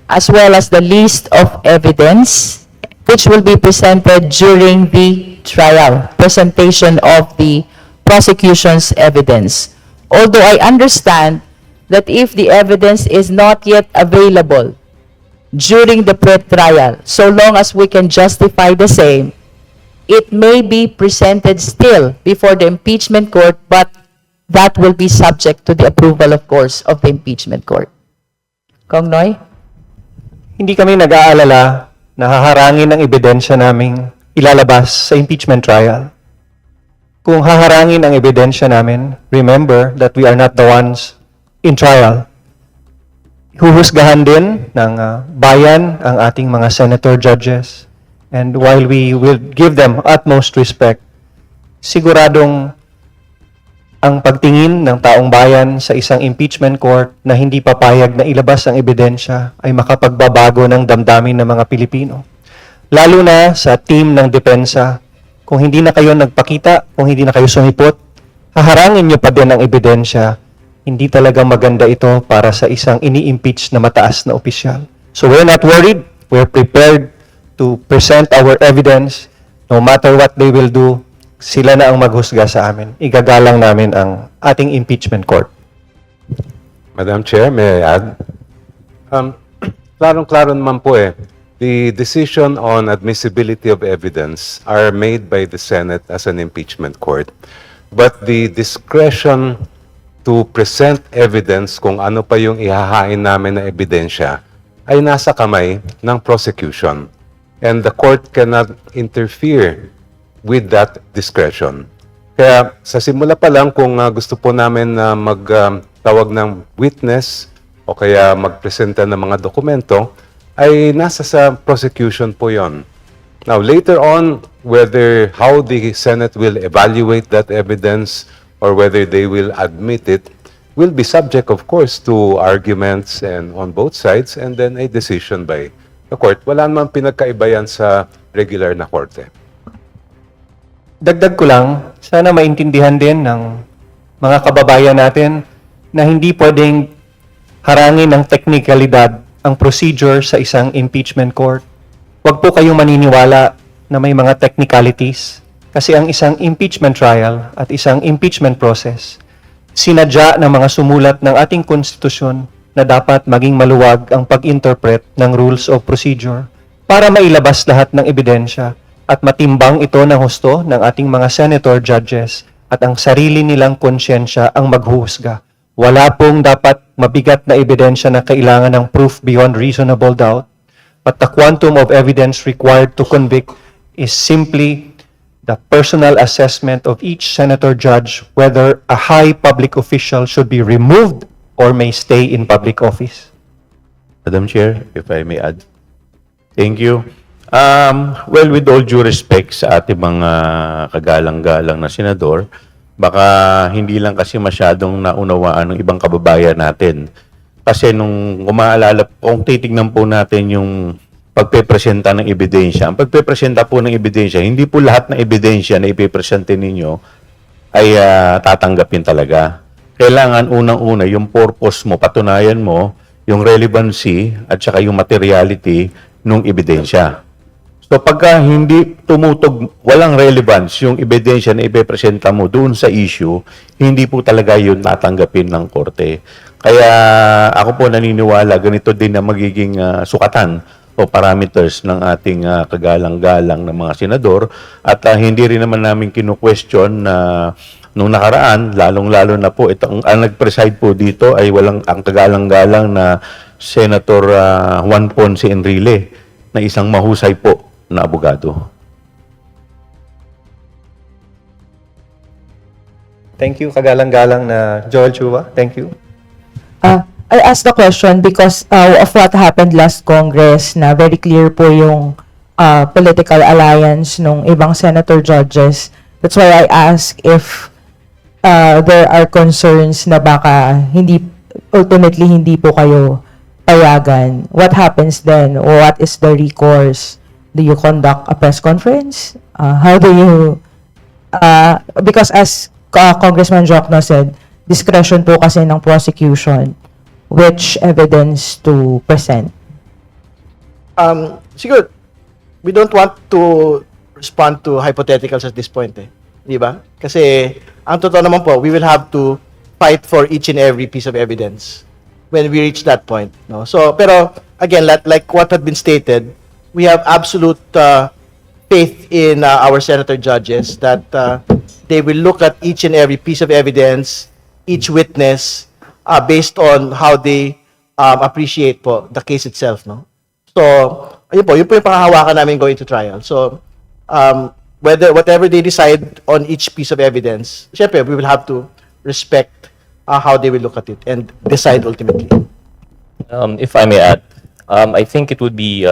as well as the list of evidence which will be presented during the trial, presentation of the prosecution's evidence. Although I understand that if the evidence is not yet available during the pre-trial, so long as we can justify the same, it may be presented still before the impeachment court, but that will be subject to the approval, of course, of the impeachment court. Kong Noy? Hindi kami nag-aalala na haharangin ang ebidensya naming ilalabas sa impeachment trial. kung haharangin ang ebidensya namin, remember that we are not the ones in trial. Huhusgahan din ng bayan ang ating mga senator judges. And while we will give them utmost respect, siguradong ang pagtingin ng taong bayan sa isang impeachment court na hindi papayag na ilabas ang ebidensya ay makapagbabago ng damdamin ng mga Pilipino. Lalo na sa team ng depensa, kung hindi na kayo nagpakita, kung hindi na kayo sumipot, haharangin nyo pa din ang ebidensya. Hindi talaga maganda ito para sa isang ini-impeach na mataas na opisyal. So we're not worried. We're prepared to present our evidence. No matter what they will do, sila na ang maghusga sa amin. Igagalang namin ang ating impeachment court. Madam Chair, may I add? Klarong-klaro naman po the decision on admissibility of evidence are made by the Senate as an impeachment court. But the discretion to present evidence kung ano pa yung ihahain namin na ebidensya ay nasa kamay ng prosecution. And the court cannot interfere with that discretion. Kaya sa simula pa lang kung gusto po namin na magtawag ng witness o kaya magpresenta ng mga dokumento, ay nasa sa prosecution po yon. Now, later on, how the Senate will evaluate that evidence or whether they will admit it will be subject, of course, to arguments and on both sides and then a decision by the court. Wala namang pinagkaiba yan sa regular na korte. Dagdag ko lang, sana maintindihan din ng mga kababayan natin na hindi pwedeng harangin ng teknikalidad ang procedure sa isang impeachment court. Huwag po kayong maniniwala na may mga technicalities kasi ang isang impeachment trial at isang impeachment process, sinadya ng mga sumulat ng ating konstitusyon na dapat maging maluwag ang pag-interpret ng rules of procedure para mailabas lahat ng ebidensya at matimbang ito ng husto ng ating mga senator judges at ang sarili nilang konsyensya ang maghuhusga. Wala pong dapat mabigat na ebidensya na kailangan ng proof beyond reasonable doubt, but the quantum of evidence required to convict is simply the personal assessment of each senator judge whether a high public official should be removed or may stay in public office. Madam Chair, if I may add. Thank you. Well, with all due respect sa ating mga kagalang-galang na senador, baka hindi lang kasi masyadong naunawaan ng ibang kababayan natin. Kasi nung umaalala, kung titignan po natin yung pagpepresenta ng ebidensya, ang pagpepresenta po ng ebidensya, hindi po lahat ng ebidensya na ipipresente ninyo ay tatanggapin talaga. Kailangan unang-una yung purpose mo, patunayan mo yung relevancy at saka yung materiality ng ebidensya. So pagka hindi tumutog, walang relevance yung ebidensya na ipepresenta mo doon sa issue, hindi po talaga yun tatanggapin ng korte. Kaya ako po naniniwala, ganito din na magiging sukatan o parameters ng ating kagalang-galang ng mga senador at hindi rin naman namin kinu-question na nung nakaraan, lalong-lalo na po, ang nag-preside po dito ay ang kagalang-galang na Senator Juan Ponce Enrile na isang mahusay po na abogado. Thank you, kagalang-galang na Joel Chua. Thank you. I asked the question because of what happened last Congress na very clear po yung political alliance ng ibang senator judges. That's why I ask if there are concerns na baka ultimately hindi po kayo payagan. What happens then? What is the recourse? Do you conduct a press conference? How do you, because as Congressman Jokno said, discretion po kasi ng prosecution which evidence to present. Siguro, we don't want to respond to hypotheticals at this point, di ba? Kasi, ang totoo naman po, we will have to fight for each and every piece of evidence when we reach that point. No? So, pero, again, like what had been stated, we have absolute faith in our senator judges that they will look at each and every piece of evidence, each witness, based on how they appreciate po the case itself. No? So, yun po yung panghahawakan namin going to trial. So, whatever they decide on each piece of evidence, syempre, we will have to respect how they will look at it and decide ultimately. If I may add, I think it would be,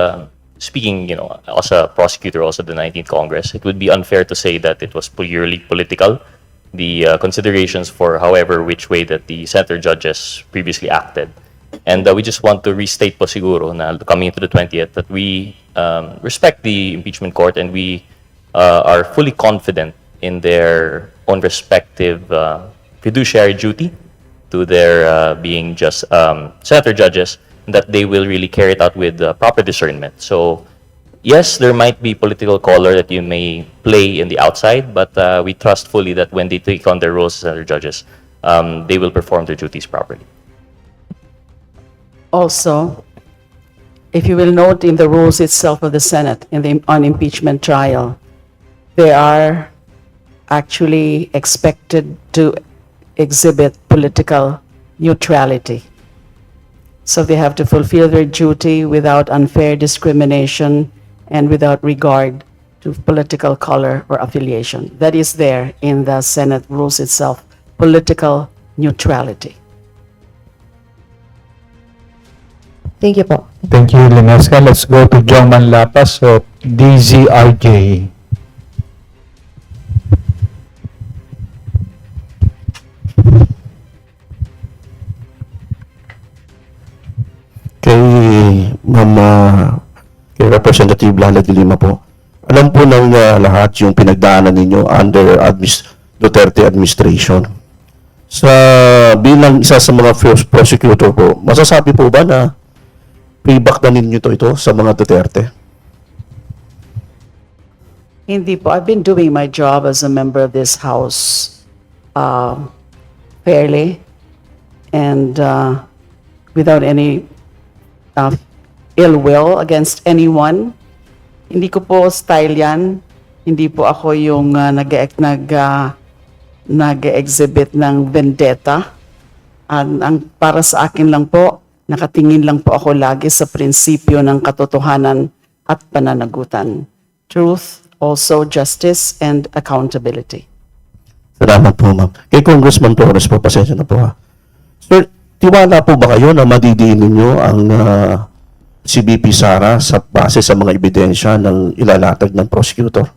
speaking, as a prosecutor also the 19th Congress, it would be unfair to say that it was purely political. The considerations for however which way that the senator judges previously acted. And we just want to restate po siguro na coming into the 20th that we respect the impeachment court and we are fully confident in their own respective fiduciary duty to their being just senator judges, that they will really carry it out with proper discernment. So yes, there might be political color that you may play in the outside, but we trust fully that when they take on their roles as senator judges, they will perform their duties properly. Also, if you will note in the rules itself of the Senate on impeachment trial, they are actually expected to exhibit political neutrality. So they have to fulfill their duty without unfair discrimination and without regard to political color or affiliation. That is there in the Senate rules itself, political neutrality. Thank you po. Thank you, Linesca. Let's go to John Manlapas of DZRJ. Kay Representative Lala de Lima po. Alam po ng lahat yung pinagdaanan ninyo under Duterte administration. Sa bilang isa sa mga first prosecutor po, masasabi po ba na payback na ninyo ito sa mga Duterte? Hindi po. I've been doing my job as a member of this House fairly and without any ill will against anyone. Hindi ko po style yan. Hindi po ako yung nag-exhibit ng vendetta. Ang para sa akin lang po, nakatingin lang po ako lagi sa prinsipyo ng katotohanan at pananagutan. Truth, also justice, and accountability. Salamat po, ma'am. Kay Congressman Torres po, pasensya na po ha. Sir, tiwala po ba kayo na madidiin ninyo ang si BP Sara sa base sa mga ebidensya ng ilalatag ng prosecutor?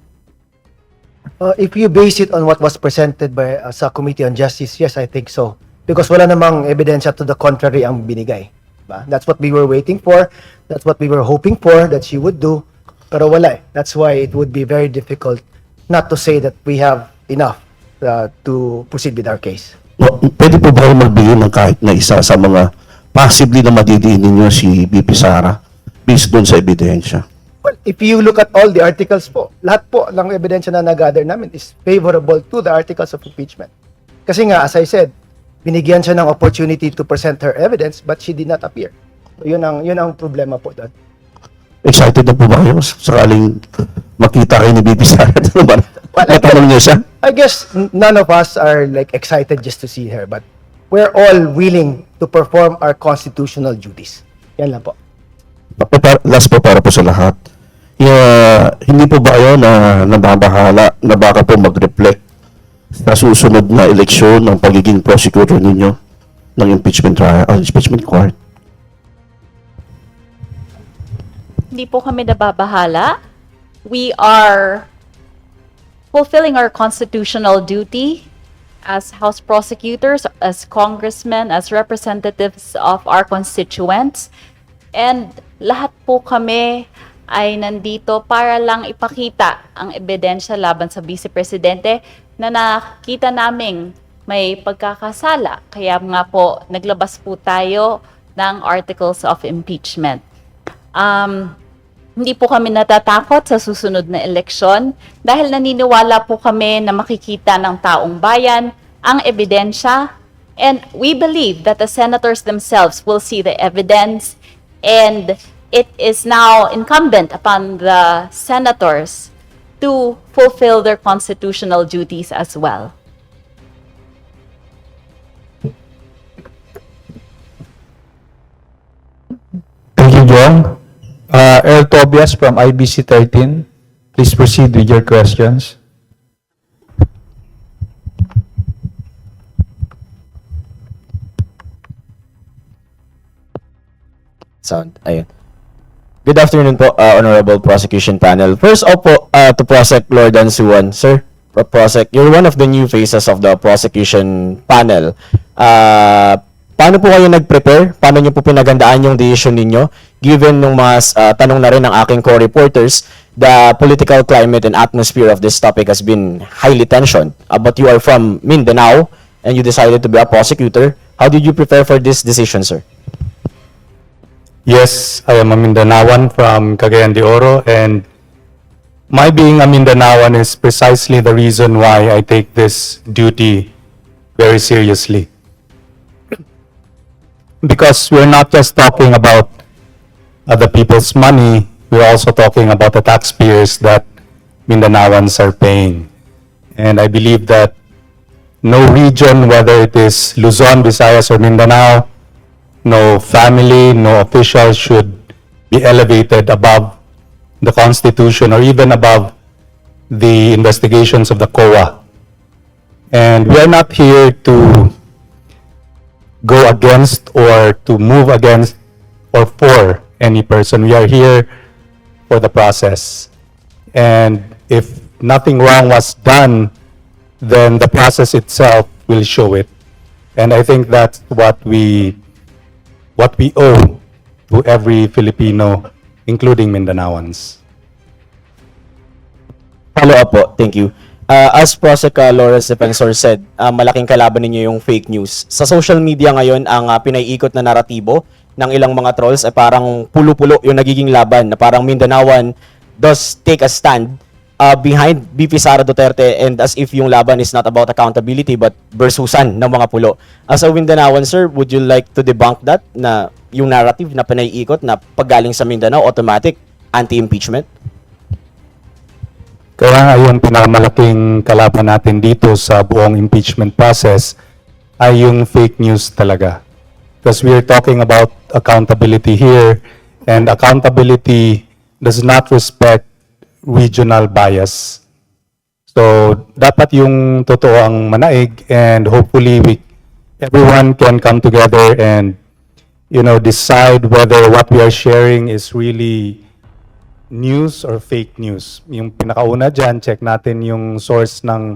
If you base it on what was presented by sa Committee on Justice, yes, I think so. Because wala namang ebidensya to the contrary ang binigay. Diba? That's what we were waiting for. That's what we were hoping for that she would do. Pero wala eh. That's why it would be very difficult not to say that we have enough to proceed with our case. No, pwede po ba kayo magbigay ng kahit na isa sa mga possibly na madidiin ninyo si BP Sara based doon sa ebidensya? Well, if you look at all the articles po, lahat po ng ebidensya na nag-gather namin is favorable to the articles of impeachment. Kasi nga, as I said, binigyan siya ng opportunity to present her evidence but she did not appear. So, yun ang problema po doon. Excited na po ba kayo sakaling makita kayo ni BP Sara? Natanong niyo siya? I guess none of us are like excited just to see her, but we're all willing to perform our constitutional duties. Yan lang po. Last po para po sa lahat. Hindi po ba kayo na nababahala na baka po mag-reflect sa susunod na eleksyon ng pagiging prosecutor ninyo ng impeachment court? Hindi po kami nababahala. We are fulfilling our constitutional duty as House prosecutors, as congressmen, as representatives of our constituents. And lahat po kami ay nandito para lang ipakita ang ebidensya laban sa Vice Presidente na nakita naming may pagkakasala. Kaya nga po, naglabas po tayo ng articles of impeachment. Hindi po kami natatakot sa susunod na eleksyon dahil naniniwala po kami na makikita ng taong bayan ang ebidensya, and we believe that the senators themselves will see the evidence, and it is now incumbent upon the senators to fulfill their constitutional duties as well. Thank you, Jong. Earl Tobias from IBC 13. Please proceed with your questions. Sound. Ayun. Good afternoon po, Honorable Prosecution Panel. First off po, to Prosec Lord Ansuan. Sir, Prosec, you're one of the new faces of the Prosecution Panel. Paano po kayo nag-prepare? Paano nyo po pinagandaan yung decision ninyo? Given nung mga tanong na rin ng aking co-reporters, the political climate and atmosphere of this topic has been highly tensioned. But you are from Mindanao and you decided to be a prosecutor. How did you prepare for this decision, sir? Yes, I am a Mindanaoan from Cagayan de Oro, and my being a Mindanaoan is precisely the reason why I take this duty very seriously. Because we're not just talking about other people's money, we're also talking about the taxpayers that Mindanaoans are paying. And I believe that no region, whether it is Luzon, Visayas, or Mindanao, no family, no official should be elevated above the Constitution or even above the investigations of the COA. And we are not here to go against or to move against or for any person. We are here for the process. And if nothing wrong was done, then the process itself will show it. And I think that's what we owe to every Filipino, including Mindanaoans. Follow up po. Thank you. As Prosec Lawrence Defensor said, malaking kalaban ninyo yung fake news. Sa social media ngayon, ang pinaiikot na naratibo ng ilang mga trolls ay parang pulo-pulo yung nagiging laban na parang Mindanaoan does take a stand behind VP Sara Duterte, and as if yung laban is not about accountability but versusan ng mga pulo. As a Mindanaoan, sir, would you like to debunk that, na yung narrative na pinaiikot na paggaling sa Mindanao, automatic anti-impeachment? Kaya nga yung pinakamalaking kalaban natin dito sa buong impeachment process ay yung fake news talaga. Because we are talking about accountability here, and accountability does not respect regional bias. So, dapat yung totoo ang manaig, and hopefully everyone can come together and, decide whether what we are sharing is really news or fake news. Yung pinakauna dyan, check natin yung source ng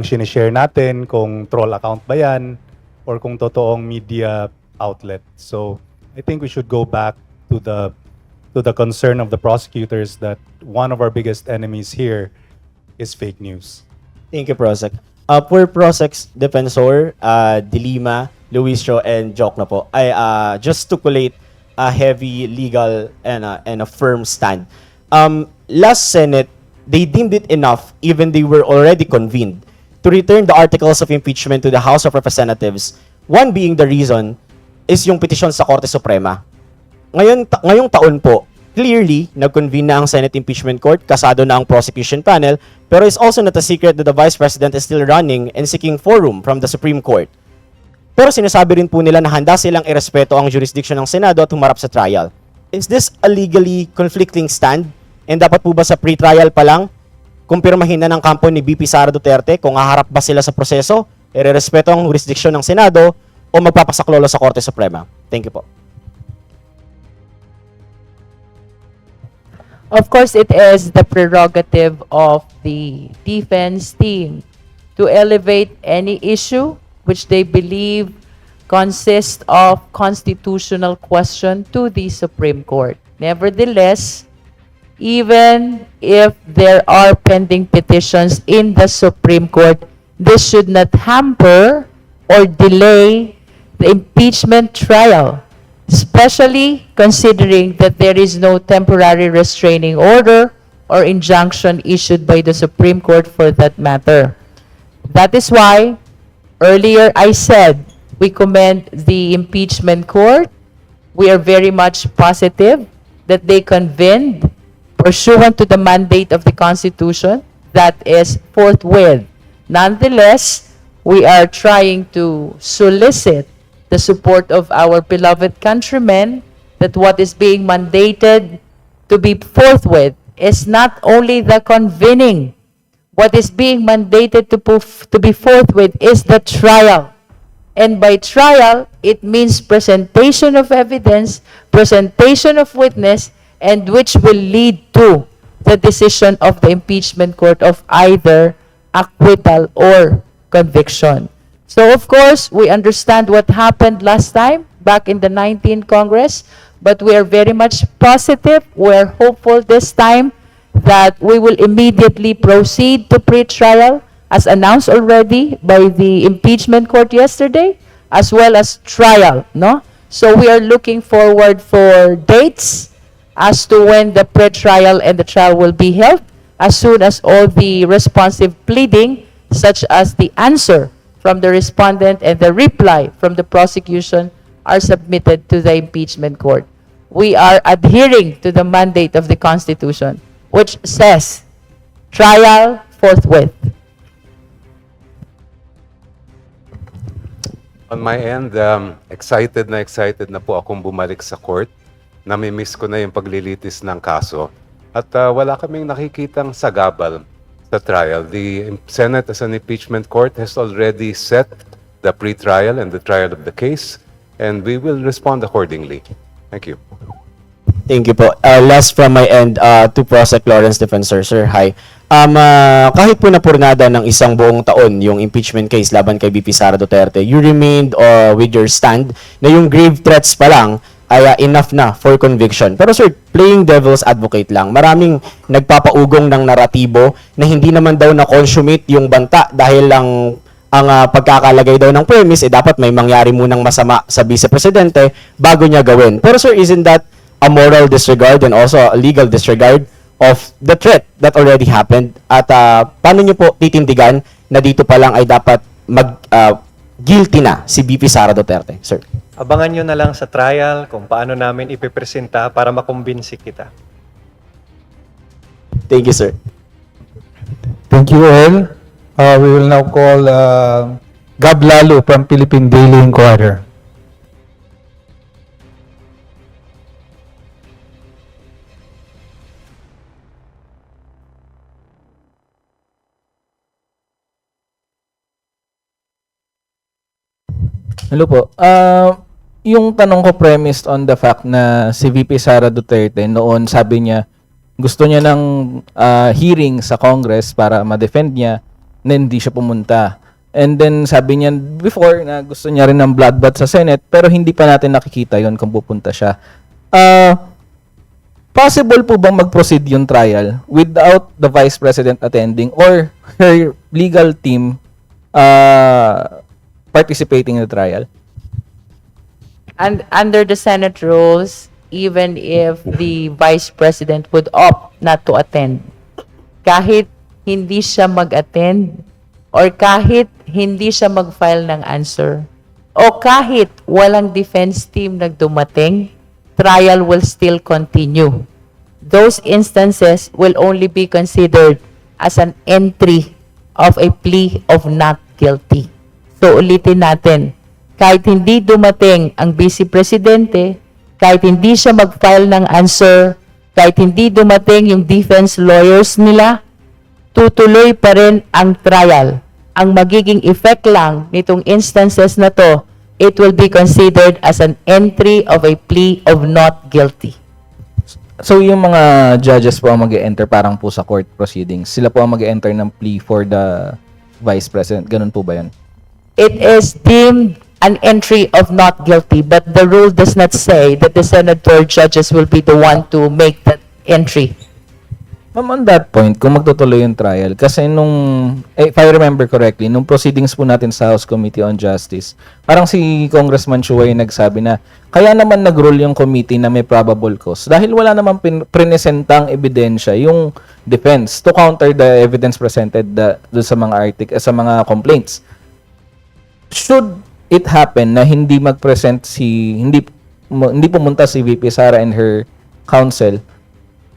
sinishare natin, kung troll account ba yan, or kung totoong media outlet. So, I think we should go back to the concern of the prosecutors that one of our biggest enemies here is fake news. Thank you, Prosec. For Prosec's Defensor, Dilima, Luistro, and Joke na po, I just to collate a heavy legal and a firm stand. Last Senate, they deemed it enough, even they were already convened, to return the articles of impeachment to the House of Representatives. One being the reason is yung petisyon sa Korte Suprema. Ngayong taon po, clearly, nag-convene na ang Senate Impeachment Court, kasado na ang prosecution panel, pero it's also not a secret that the Vice President is still running and seeking forum from the Supreme Court. Pero sinasabi rin po nila na handa silang irespeto ang jurisdiction ng Senado at humarap sa trial. Is this a legally conflicting stand? And dapat po ba sa pre-trial pa lang, kumpirmahin na ng kampo ni VP Sara Duterte kung haharap ba sila sa proseso, irerespeto ang jurisdiction ng Senado, o magpapasaklolo sa Korte Suprema? Thank you po. Of course, it is the prerogative of the defense team to elevate any issue which they believe consists of constitutional question to the Supreme Court. Nevertheless, even if there are pending petitions in the Supreme Court, this should not hamper or delay the impeachment trial, especially considering that there is no temporary restraining order or injunction issued by the Supreme Court for that matter. That is why earlier I said we commend the impeachment court. We are very much positive that they convened pursuant to the mandate of the Constitution, that is forthwith. Nonetheless, we are trying to solicit the support of our beloved countrymen that what is being mandated to be forthwith is not only the convening. What is being mandated to be forthwith is the trial. And by trial, it means presentation of evidence, presentation of witness, and which will lead to the decision of the impeachment court of either acquittal or conviction. So of course, we understand what happened last time back in the 19th Congress, but we are very much positive. We are hopeful this time that we will immediately proceed to pre-trial as announced already by the impeachment court yesterday, as well as trial, no? So we are looking forward for dates as to when the pre-trial and the trial will be held, as soon as all the responsive pleading, such as the answer from the respondent and the reply from the prosecution, are submitted to the impeachment court. We are adhering to the mandate of the Constitution, which says trial forthwith. On my end, excited na po akong bumalik sa court. Namimiss ko na yung paglilitis ng kaso. At wala kaming nakikitang sagabal sa trial. The Senate as an impeachment court has already set the pre-trial and the trial of the case, and we will respond accordingly. Thank you. Thank you po. Last from my end, to Prosec Lawrence Defensor, sir, hi. Kahit po napurnada ng isang buong taon yung impeachment case laban kay VP Sara Duterte, you remained with your stand na yung grave threats pa lang ay enough na for conviction. Pero sir, playing devil's advocate lang, maraming nagpapaugong ng naratibo na hindi naman daw na-consummate yung banta dahil lang ang pagkakalagay daw ng premise, dapat may mangyari munang masama sa vice-presidente bago niya gawin. Pero sir, isn't that a moral disregard and also a legal disregard of the threat that already happened? At paano niyo po titindigan na dito pa lang ay dapat guilty na si VP Sara Duterte, sir? Abangan nyo na lang sa trial kung paano namin ipipresenta para makumbinsi kita. Thank you, sir. Thank you all. We will now call Gab Lalo from Philippine Daily Inquirer. Hello po. Yung tanong ko premised on the fact na si VP Sara Duterte noon sabi niya gusto niya ng hearing sa Congress para ma-defend niya na hindi siya pumunta. And then sabi niya before na gusto niya rin ng bloodbath sa Senate pero hindi pa natin nakikita yon kung pupunta siya. Possible po bang mag-proceed yung trial without the Vice President attending or her legal team participating in the trial? And under the Senate rules, even if the Vice President would opt not to attend, kahit hindi siya mag-attend, or kahit hindi siya mag-file ng answer, o kahit walang defense team nagdumating, trial will still continue. Those instances will only be considered as an entry of a plea of not guilty. So ulitin natin, kahit hindi dumating ang Vice Presidente, kahit hindi siya mag-file ng answer, kahit hindi dumating yung defense lawyers nila, tutuloy pa rin ang trial. Ang magiging effect lang nitong instances na to, it will be considered as an entry of a plea of not guilty. So yung mga judges po ang mag-enter parang po sa court proceedings, sila po ang mag-enter ng plea for the Vice President. Ganun po ba yan? It is deemed an entry of not guilty, but the rule does not say that the senator judges will be the one to make that entry. Ma'am, on that point, kung magtutuloy yung trial, kasi nung, if I remember correctly, nung proceedings po natin sa House Committee on Justice, parang si Congressman Chua yung nagsabi na, kaya naman nag-rule yung committee na may probable cause dahil wala naman prinesentang ebidensya yung defense to counter the evidence presented sa mga sa mga complaints. Should it happen na hindi mag-present hindi pumunta si VP Sara and her counsel,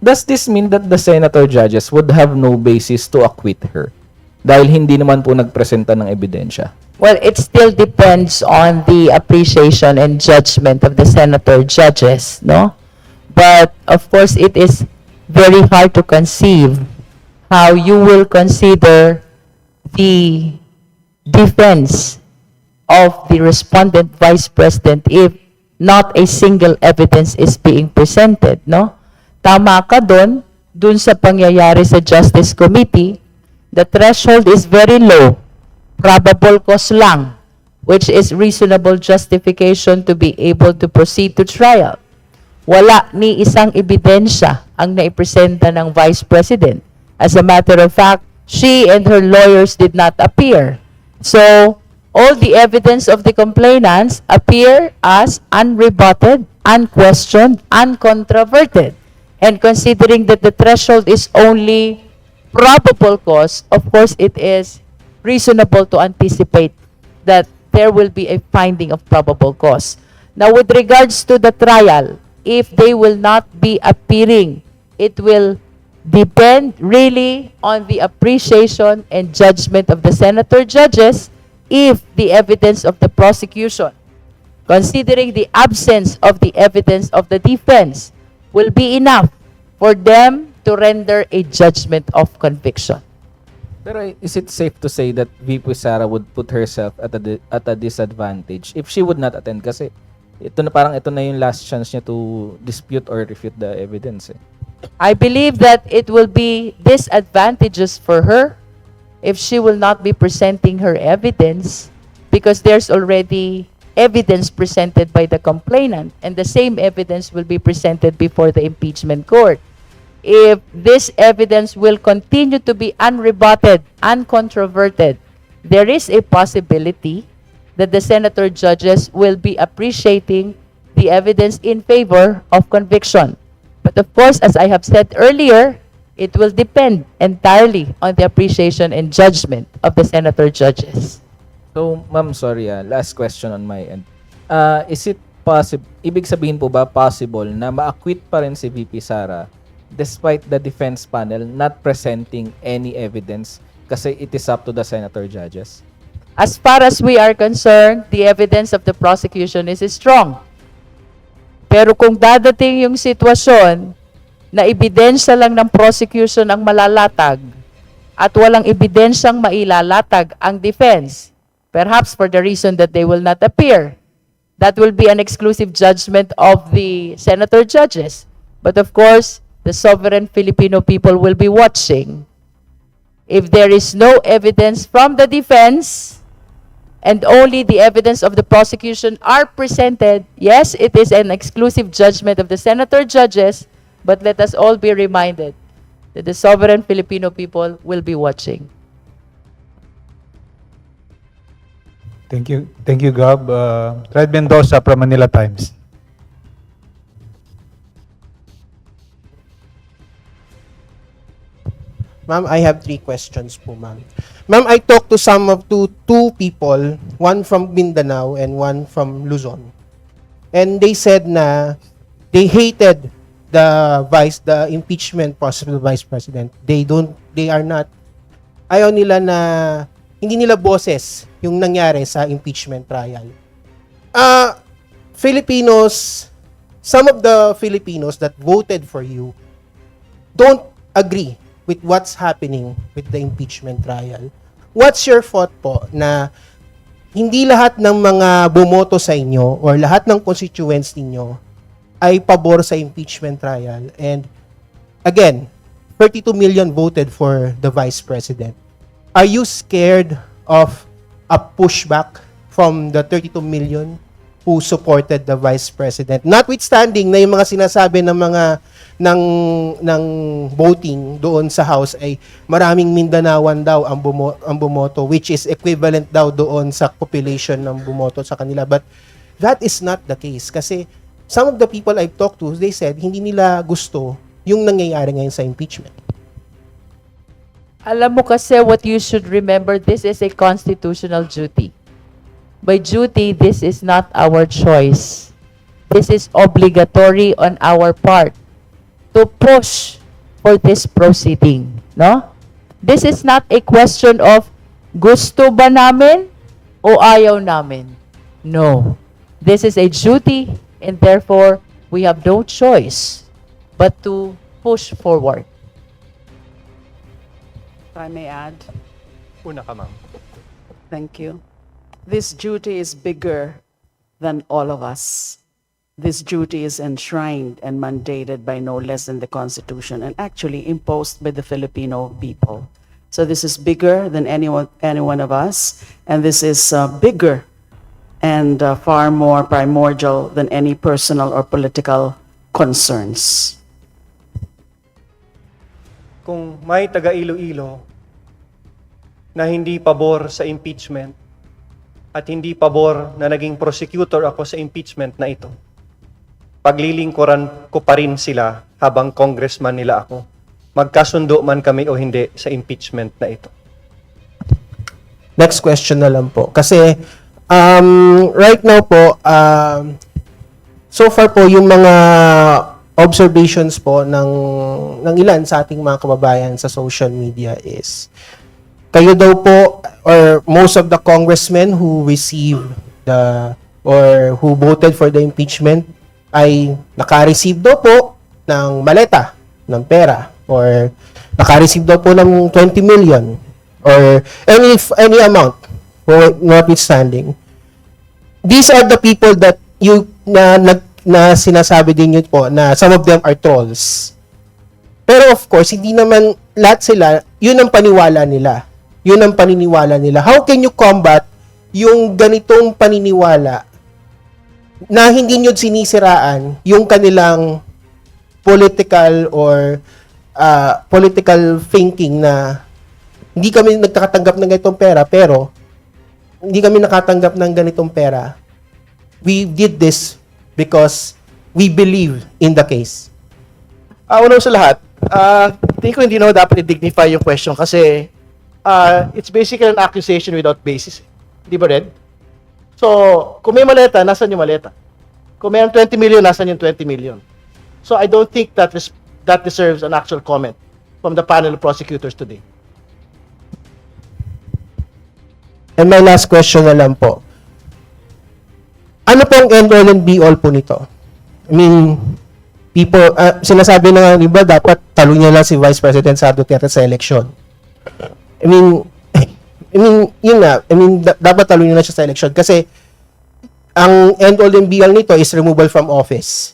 does this mean that the senator judges would have no basis to acquit her dahil hindi naman po nagpresenta ng ebidensya? Well, it still depends on the appreciation and judgment of the senator judges, no? But of course, it is very hard to conceive how you will consider the defense of the respondent vice president if not a single evidence is being presented, no? Tama ka dun sa pangyayari sa Justice Committee, the threshold is very low, probable cause lang, which is reasonable justification to be able to proceed to trial. Wala ni isang ebidensya ang naipresenta ng Vice President. As a matter of fact, she and her lawyers did not appear. So, all the evidence of the complainants appear as unrebutted, unquestioned, uncontroverted. And considering that the threshold is only probable cause, of course, it is reasonable to anticipate that there will be a finding of probable cause. Now, with regards to the trial, if they will not be appearing, it will depend really on the appreciation and judgment of the senator judges if the evidence of the prosecution, considering the absence of the evidence of the defense, will be enough for them to render a judgment of conviction. Pero is it safe to say that VP Sara would put herself at a disadvantage if she would not attend? Kasi ito na yung last chance niya to dispute or refute the evidence. I believe that it will be disadvantageous for her if she will not be presenting her evidence because there's already evidence presented by the complainant and the same evidence will be presented before the impeachment court. If this evidence will continue to be unrebutted, uncontroverted, there is a possibility that the senator judges will be appreciating the evidence in favor of conviction. But of course, as I have said earlier, it will depend entirely on the appreciation and judgment of the senator judges. So, ma'am, sorry, last question on my end. Is it possible, ibig sabihin po ba possible na ma-acquit pa rin si VP Sara despite the defense panel not presenting any evidence kasi it is up to the senator judges? As far as we are concerned, the evidence of the prosecution is strong. Pero kung dadating yung sitwasyon na ebidensya lang ng prosecution ang malalatag at walang ebidensyang mailalatag ang defense, perhaps for the reason that they will not appear, that will be an exclusive judgment of the senator judges. But of course, the sovereign Filipino people will be watching. If there is no evidence from the defense and only the evidence of the prosecution are presented, yes, it is an exclusive judgment of the senator judges, but let us all be reminded that the sovereign Filipino people will be watching. Thank you. Thank you, Gab. Fred Mendoza from Manila Times. Ma'am, I have 3 questions po, ma'am. Ma'am, I talked to two people, one from Mindanao and one from Luzon. And they said na they hated the impeachment process of the Vice President. Ayaw nila na, hindi nila boses yung nangyari sa impeachment trial. Some of the Filipinos that voted for you don't agree with what's happening with the impeachment trial. What's your thought po na hindi lahat ng mga bumoto sa inyo or lahat ng constituents ninyo ay pabor sa impeachment trial? And again, 32 million voted for the Vice President. Are you scared of a pushback from the 32 million who supported the Vice President? Notwithstanding na yung mga sinasabi ng mga ng voting doon sa House ay maraming Mindanaoan daw ang bumoto, which is equivalent daw doon sa population ng bumoto sa kanila. But that is not the case kasi some of the people I've talked to, they said hindi nila gusto yung nangyayari ngayon sa impeachment. Alam mo kasi what you should remember, this is a constitutional duty. By duty, this is not our choice. This is obligatory on our part to push for this proceeding, no? This is not a question of gusto ba namin o ayaw namin. No. This is a duty and therefore we have no choice but to push forward. If I may add, Una ka, ma'am. thank you. This duty is bigger than all of us. This duty is enshrined and mandated by no less than the Constitution and actually imposed by the Filipino people. So this is bigger than any one of us, and this is bigger and far more primordial than any personal or political concerns. Kung may taga Iloilo na hindi pabor sa impeachment at hindi pabor na naging prosecutor ako sa impeachment na ito, paglilingkuran ko pa rin sila habang congressman nila ako. Magkasundo man kami o hindi sa impeachment na ito. Next question na lang po. Kasi right now po, so far po yung mga observations po ng ilan sa ating mga kababayan sa social media is kayo daw po or most of the congressmen who received or who voted for the impeachment ay naka-receive daw po ng maleta, ng pera, or naka-receive daw po ng 20 million or any amount notwithstanding. These are the people that na sinasabi din yun po na some of them are trolls. Pero of course, hindi naman lahat sila, yun ang paniwala nila. Yun ang paniniwala nila. How can you combat yung ganitong paniniwala na hindi nyo sinisiraan yung kanilang political or political thinking na hindi kami nagtakatanggap ng ganitong pera, pero hindi kami nakatanggap ng ganitong pera. We did this because we believe in the case. Una sa lahat, tingin ko hindi na dapat i-dignify yung question kasi it's basically an accusation without basis. Di ba, Red? So, kung may maleta, nasan yung maleta? Kung may 20 million, nasan yung 20 million? So, I don't think that deserves an actual comment from the panel of prosecutors today. And my last question na lang po. Ano pong end all and be all po nito? I mean, people, sinasabi na nga, iba, dapat talo niya lang si Vice President Sara Duterte sa election. I mean, yun nga. I mean, dapat talo niya lang siya sa election kasi ang end all and be all nito is removal from office.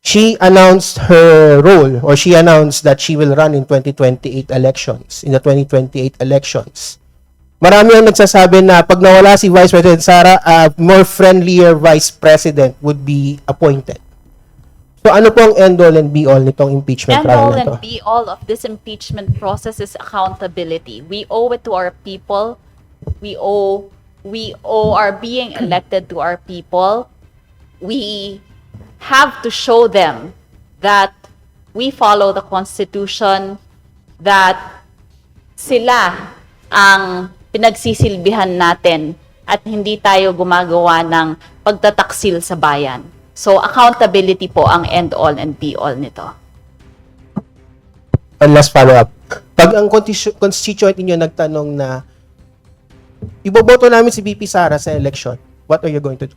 She announced her role or she announced that she will run in 2028 elections, in the 2028 elections. Marami ang nagsasabi na pag nawala si Vice President Sara, a more friendlier Vice President would be appointed. So ano po ang end all and be all nitong impeachment End trial all na to? and be all of this impeachment process is accountability. We owe it to our people. We owe our being elected to our people. We have to show them that we follow the Constitution, that sila ang pinagsisilbihan natin at hindi tayo gumagawa ng pagtataksil sa bayan. So, accountability po ang end all and be all nito. And last follow-up. Pag ang constituent ninyo nagtanong na iboboto namin si VP Sara sa election, what are you going to do?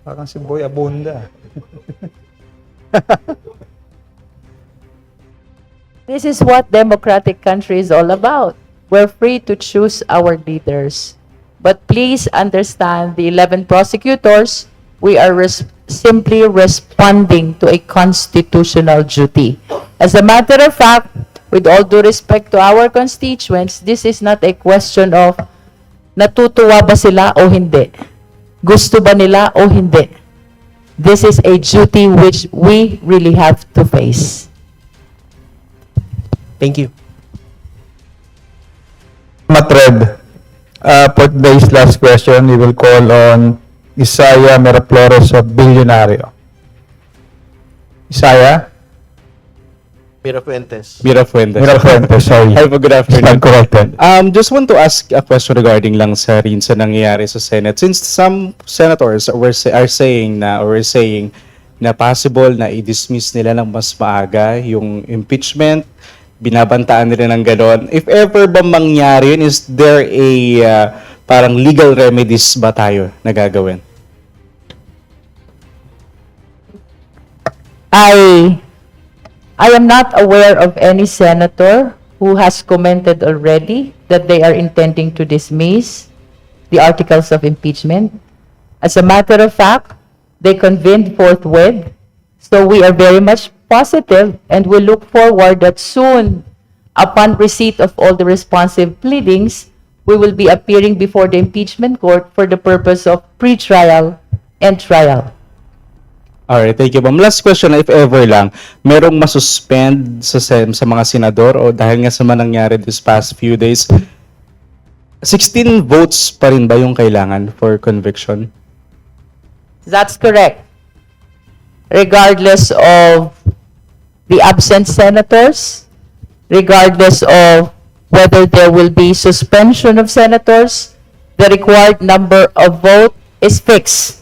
Parang si Boy Abunda. This is what democratic country is all about. We're free to choose our leaders. But please understand, the 11 prosecutors, we are simply responding to a constitutional duty. As a matter of fact, with all due respect to our constituents, this is not a question of natutuwa ba sila o hindi. Gusto ba nila o hindi. This is a duty which we really have to face. Thank you. Matred. For today's last question, we will call on Isaiah Miraflores of Billionario. Isaiah? Mirafuentes. Mirafuentes, sorry. Hi po, good afternoon. Stand corrected. Just want to ask a question regarding lang sa rin sa nangyayari sa Senate. Since some senators are saying na possible na i-dismiss nila ng mas maaga yung impeachment, binabantaan nila ng ganon. If ever ba mangyari yun, is there a parang legal remedies ba tayo na gagawin? I I am not aware of any senator who has commented already that they are intending to dismiss the articles of impeachment. As a matter of fact, they convened forthwith. So we are very much positive and we look forward that soon, upon receipt of all the responsive pleadings, we will be appearing before the impeachment court for the purpose of pre-trial and trial. Alright, thank you, ma'am. Last question, if ever lang, merong masuspend sa mga senador o dahil nga sa mga nangyari this past few days, 16 votes pa rin ba yung kailangan for conviction? That's correct. Regardless of the absent senators, regardless of whether there will be suspension of senators, the required number of vote is fixed.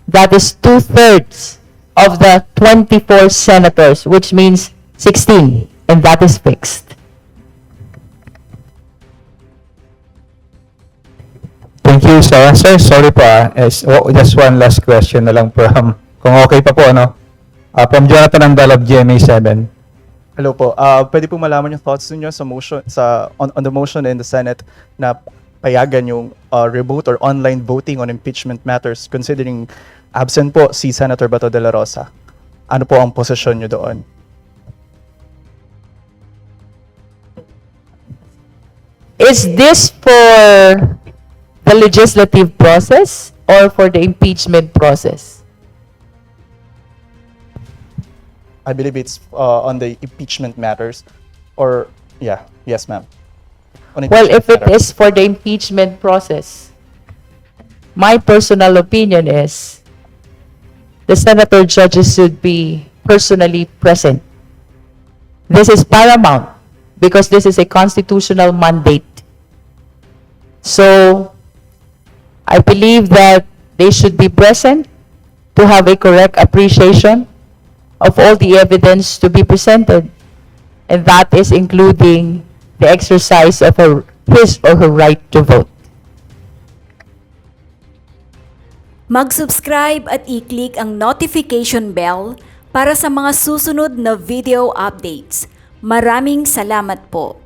That is 2/3 of the 24 senators, which means 16, and that is fixed. Thank you, sir. Sir, sorry po just one last question na lang from, kung okay pa po, ano? From Jonathan Andal of GMA7. Hello po. Pwede po malaman yung thoughts niyo sa motion on the motion in the Senate na payagan yung remote or online voting on impeachment matters considering absent po si Senator Bato de la Rosa. Ano po ang posisyon niyo doon? Is this for the legislative process or for the impeachment process? I believe it's on the impeachment matters or yes ma'am. On Well, impeachment if it matters. is for the impeachment process, my personal opinion is the senator judges should be personally present. This is paramount because this is a constitutional mandate. So, I believe that they should be present to have a correct appreciation of all the evidence to be presented. And that is including the exercise of his or her right to vote. Mag-subscribe at i-click ang notification bell para sa mga susunod na video updates. Maraming salamat po.